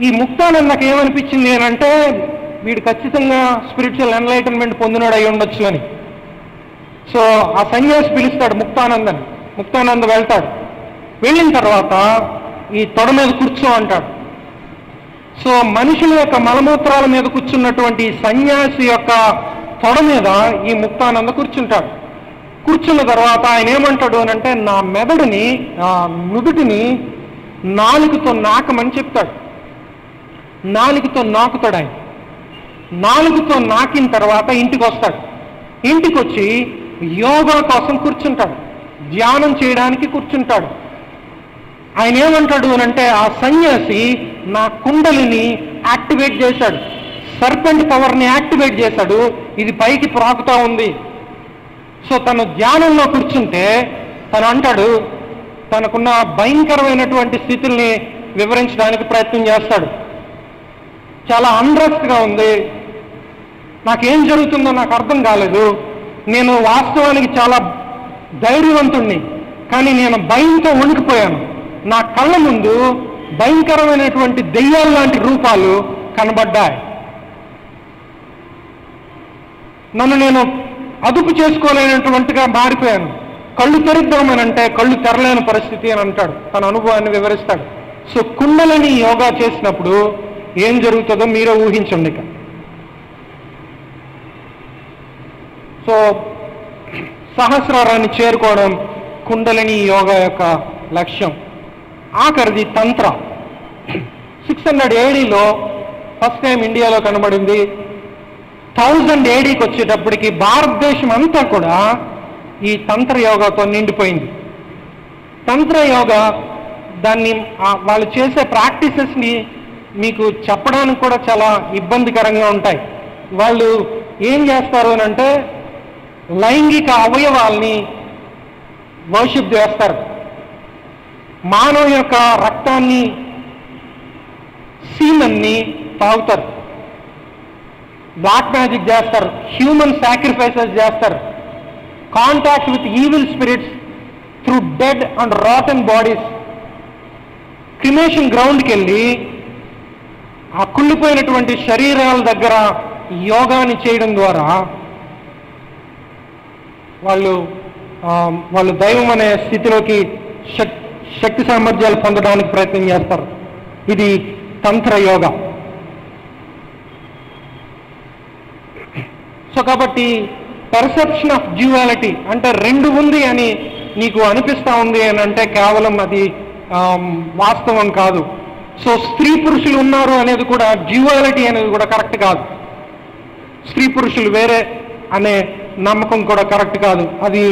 Speaker 1: ఈ ముక్తానందకు ఏమనిపించింది అంటే, వీడు ఖచ్చితంగా స్పిరిచువల్ ఎన్లైటన్మెంట్ పొందినాడు అయి ఉండొచ్చు అని. సో ఆ సన్యాసి పిలుస్తాడు ముక్తానందని. ముక్తానంద వెళ్తాడు. వెళ్ళిన తర్వాత ఈ తొడ మీద కూర్చో అంటాడు. సో మనుషుల యొక్క మలమూత్రాల మీద కూర్చున్నటువంటి సన్యాసి యొక్క తొడ మీద ఈ ముక్తానంద కూర్చుంటాడు. కూర్చున్న తర్వాత ఆయన ఏమంటాడు అని అంటే, నా మెదడుని, నుదుటిని నాలుగుతో నాకమని చెప్తాడు. నాలుగుతో నాకుతాడు ఆయన. నాలుగుతో నాకిన తర్వాత ఇంటికి వస్తాడు. ఇంటికి వచ్చి యోగా కోసం కూర్చుంటాడు, ధ్యానం చేయడానికి కూర్చుంటాడు. ఆయన ఏమంటాడు అని అంటే, ఆ సన్యాసి నా కుండలిని యాక్టివేట్ చేశాడు, సర్పెంట్ పవర్ని యాక్టివేట్ చేశాడు, ఇది పైకి ప్రాకుతా ఉంది. సో తను ధ్యానంలో కూర్చుంటే తను అంటాడు, తనకున్న భయంకరమైనటువంటి స్థితుల్ని వివరించడానికి ప్రయత్నం చేస్తాడు. చాలా అన్రెస్ట్గా ఉంది, నాకేం జరుగుతుందో నాకు అర్థం కాలేదు, నేను వాస్తవానికి చాలా ధైర్యవంతుణ్ణి, కానీ నేను భయంతో వణికిపోయాను. నా కళ్ళ ముందు భయంకరమైనటువంటి దెయ్యాల లాంటి రూపాలు కనబడ్డాయి. నన్ను నేను అదుపు చేసుకోలేనటువంటిగా మారిపోయాను. కళ్ళు తెరుద్దామనంటే కళ్ళు తెరలేని పరిస్థితి అని అంటాడు, తన అనుభవాన్ని వివరిస్తాడు. సో కుండలిని యోగా చేసినప్పుడు ఏం జరుగుతుందో మీరే ఊహించండి. ఇక సో సహస్రారాన్ని చేరుకోవడం కుండలిని యోగా యొక్క లక్ష్యం. ఆఖరిది తంత్ర. 600 ADలో ఫస్ట్ టైం ఇండియాలో కనబడింది. 1000 ADకి వచ్చేటప్పటికి భారతదేశం అంతా కూడా ఈ తంత్ర యోగాతో నిండిపోయింది. తంత్ర యోగా దాన్ని వాళ్ళు చేసే ప్రాక్టీసెస్ని మీకు చెప్పడానికి కూడా చాలా ఇబ్బందికరంగా ఉంటాయి. వాళ్ళు ఏం చేస్తారు అని అంటే లైంగిక అవయవాల్ని వర్షిప్ చేస్తారు. మానవ యొక్క రక్తాన్ని, సీమన్ని తాగుతారు. బ్లాక్ మ్యాజిక్ చేస్తారు, హ్యూమన్ సాక్రిఫైసెస్ చేస్తారు, contact with evil spirits through dead and rotten bodies. Cremation గ్రౌండ్కి వెళ్ళి ఆ కుళ్ళిపోయినటువంటి శరీరాల దగ్గర యోగాని చేయడం ద్వారా వాళ్ళు దైవం అనే స్థితిలోకి శక్తి సామర్థ్యాలు పొందడానికి ప్రయత్నం చేస్తారు. ఇది తంత్ర యోగా. సో కాబట్టి పర్సెప్షన్ ఆఫ్ డ్యూయాలిటీ అంటే రెండు ఉంది అని నీకు అనిపిస్తూ ఉంది అని అంటే కేవలం అది వాస్తవం కాదు. సో స్త్రీ పురుషులు ఉన్నారు అనేది కూడా, డ్యూయాలిటీ అనేది కూడా కరెక్ట్ కాదు. స్త్రీ పురుషులు వేరే అనే నమ్మకం కూడా కరెక్ట్ కాదు. అది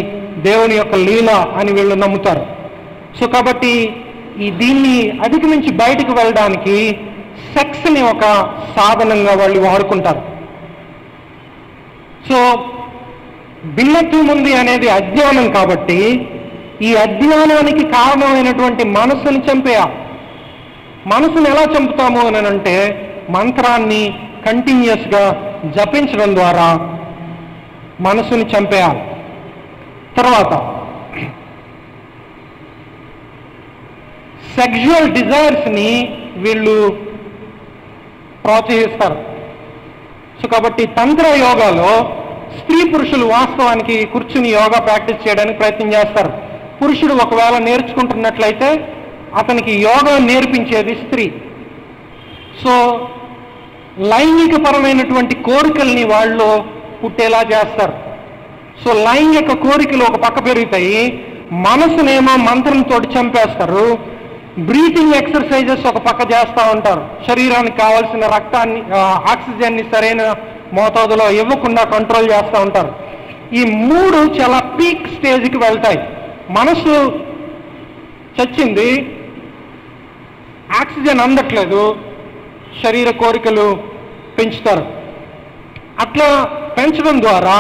Speaker 1: దేవుని యొక్క లీల అని వీళ్ళు నమ్ముతారు. సో కాబట్టి దీన్ని అధిగమించి బయటకు వెళ్ళడానికి సెక్స్ని ఒక సాధనంగా వాళ్ళు వాడుకుంటారు. సో భిన్నత్వం ఉంది అనేది అజ్ఞానం కాబట్టి ఈ అజ్ఞానానికి కారణమైనటువంటి మనస్సుని చంపేయాలి. మనసును ఎలా చంపుతాము అని అంటే మంత్రాన్ని కంటిన్యూస్గా జపించడం ద్వారా మనసుని చంపేయాలి. తర్వాత సెక్షువల్ డిజైర్స్ని వీళ్ళు ప్రోత్సహిస్తారు. సో కాబట్టి తంత్ర యోగాలో స్త్రీ పురుషులు వాస్తవానికి కూర్చుని యోగా ప్రాక్టీస్ చేయడానికి ప్రయత్నం చేస్తారు. పురుషుడు ఒకవేళ నేర్చుకుంటున్నట్లయితే అతనికి యోగా నేర్పించేది స్త్రీ. సో లైంగిక పరమైనటువంటి కోరికల్ని వాళ్ళు పుట్టేలా చేస్తారు. సో లైంగిక కోరికలు ఒక పక్క పెరుగుతాయి, మనసునేమో మంత్రంతో చంపేస్తారు. బ్రీతింగ్ ఎక్సర్సైజెస్ ఒక పక్క చేస్తూ ఉంటారు. శరీరానికి కావాల్సిన రక్తాన్ని, ఆక్సిజన్ని సరైన మోతాదులో ఇవ్వకుండా కంట్రోల్ చేస్తూ ఉంటారు. ఈ మూడు చాలా పీక్ స్టేజ్కి వెళ్తాయి. మనసు చచ్చింది, ఆక్సిజన్ అందట్లేదు, శరీర కోరికలు పెంచుతారు. అట్లా పెంచడం ద్వారా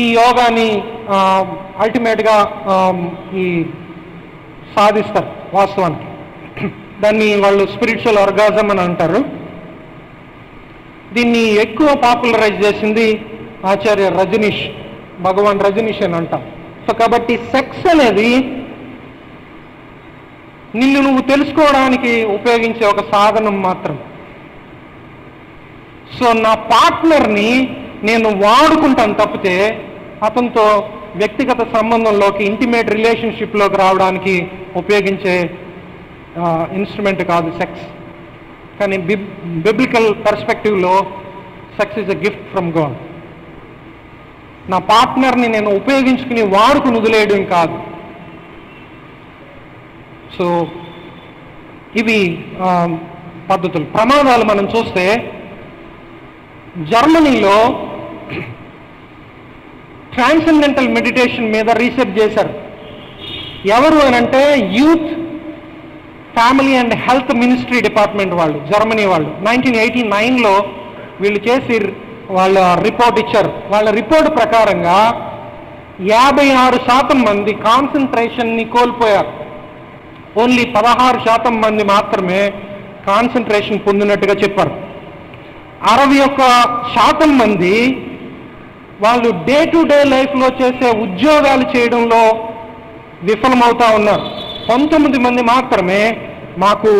Speaker 1: ఈ యోగాని అల్టిమేట్గా ఈ సాధిస్తారు వాస్తవానికి. దాన్ని వాళ్ళు స్పిరిచువల్ ఆర్గాజం అని అంటారు. దీన్ని ఎక్కువ పాపులరైజ్ చేసింది ఆచార్య రజనీష్, భగవాన్ రజనీష్ అని అంటాం. సో కాబట్టి సెక్స్ అనేది నిన్ను నువ్వు తెలుసుకోవడానికి ఉపయోగించే ఒక సాధనం మాత్రం. సో నా పార్ట్నర్ని నేను వాడుకుంటాను తప్పితే అతనితో వ్యక్తిగత సంబంధంలోకి, ఇంటిమేట్ రిలేషన్షిప్లోకి రావడానికి ఉపయోగించే ఇన్స్ట్రుమెంట్ కాదు సెక్స్. కానీ బిబ్లికల్ పర్స్పెక్టివ్లో sex is a gift from God. నా పార్ట్నర్ని నేను ఉపయోగించుకుని వాడుకుని వదిలేయడం కాదు. సో ఇవి పద్ధతులు. ప్రమాదాలు మనం చూస్తే జర్మనీలో ట్రాన్సెండెంటల్ మెడిటేషన్ మీద రీసెర్చ్ చేశారు. ఎవరు అనంటే youth family and health ministry department వాళ్ళు, జర్మనీ వాళ్ళు. 1989లో వీళ్ళు చేసి వాళ్ళ రిపోర్ట్ ఇచ్చారు. వాళ్ళ రిపోర్ట్ ప్రకారంగా 56% మంది కాన్సన్ట్రేషన్ని కోల్పోయారు. ఓన్లీ 16% మంది మాత్రమే కాన్సన్ట్రేషన్ పొందినట్టుగా చెప్పారు. 61% మంది వాళ్ళు డే టు డే లైఫ్లో చేసే ఉద్యోగాలు చేయడంలో విఫలమవుతా ఉన్నారు. 19 మంది మాత్రమే మాకు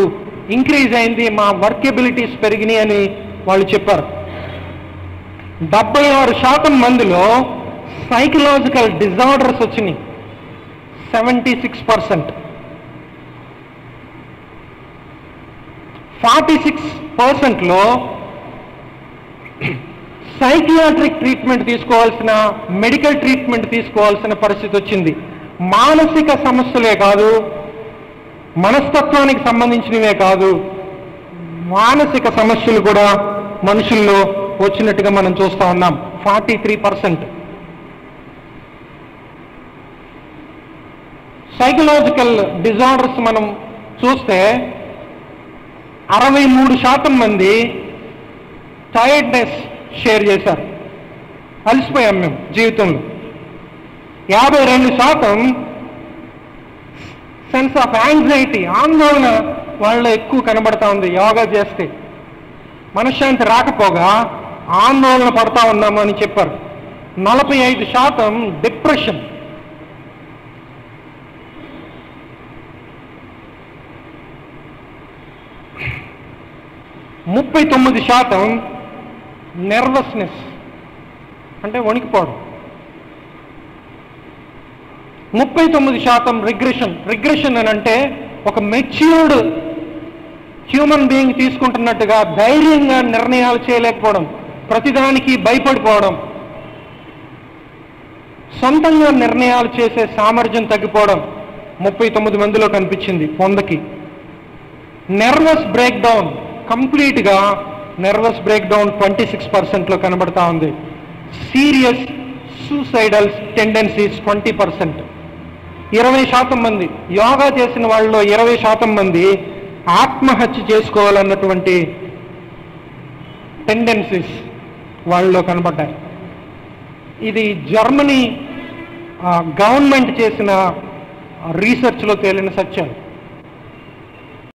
Speaker 1: ఇంక్రీజ్ అయింది, మా వర్కబిలిటీస్ పెరిగినాయి అని వాళ్ళు చెప్పారు. 76% మందిలో సైకలాజికల్ డిజార్డర్స్ వచ్చినాయి. 76%. 46%లో సైకియాట్రిక్ ట్రీట్మెంట్ తీసుకోవాల్సిన, మెడికల్ ట్రీట్మెంట్ తీసుకోవాల్సిన పరిస్థితి వచ్చింది. మానసిక సమస్యలే కాదు, మనస్తత్వానికి సంబంధించినవే కాదు, మానసిక సమస్యలు కూడా మనుషుల్లో వచ్చినట్టుగా మనం చూస్తూ ఉన్నాం. 43%. సైకలాజికల్ డిజార్డర్స్ మనం చూస్తే 63% మంది టైర్డ్నెస్ షేర్ చేశారు, అలసిపోయాం మేము జీవితంలో. 52% సెన్స్ ఆఫ్ యాంగ్జైటీ, ఆందోళన వాళ్ళలో ఎక్కువ కనబడతా ఉంది. యోగా చేస్తే మనశ్శాంతి రాకపోగా ఆందోళన పడతా ఉన్నాము అని చెప్పారు. 45% డిప్రెషన్. 39% నెర్వస్నెస్, అంటే వణికిపోవడం. 39% రిగ్రెషన్. రిగ్రెషన్ అని అంటే ఒక మెచ్యూర్డ్ హ్యూమన్ బీయింగ్ తీసుకుంటున్నట్టుగా ధైర్యంగా నిర్ణయాలు చేయలేకపోవడం, ప్రతిదానికి భయపడిపోవడం, సొంతంగా నిర్ణయాలు చేసే సామర్థ్యం తగ్గిపోవడం 39 మందిలో కనిపించింది 100కి. నెర్వస్ బ్రేక్ డౌన్, కంప్లీట్గా నెర్వస్ బ్రేక్ డౌన్ 26%లో కనబడతా ఉంది. Serious suicidal tendencies 20%. 20% మంది, యోగా చేసిన వాళ్ళలో 20% మంది ఆత్మహత్య చేసుకోవాలన్నటువంటి టెండెన్సీస్ వాళ్ళలో కనబడ్డాయి. ఇది జర్మనీ గవర్నమెంట్ చేసిన రీసెర్చ్లో తేలిన సత్యం.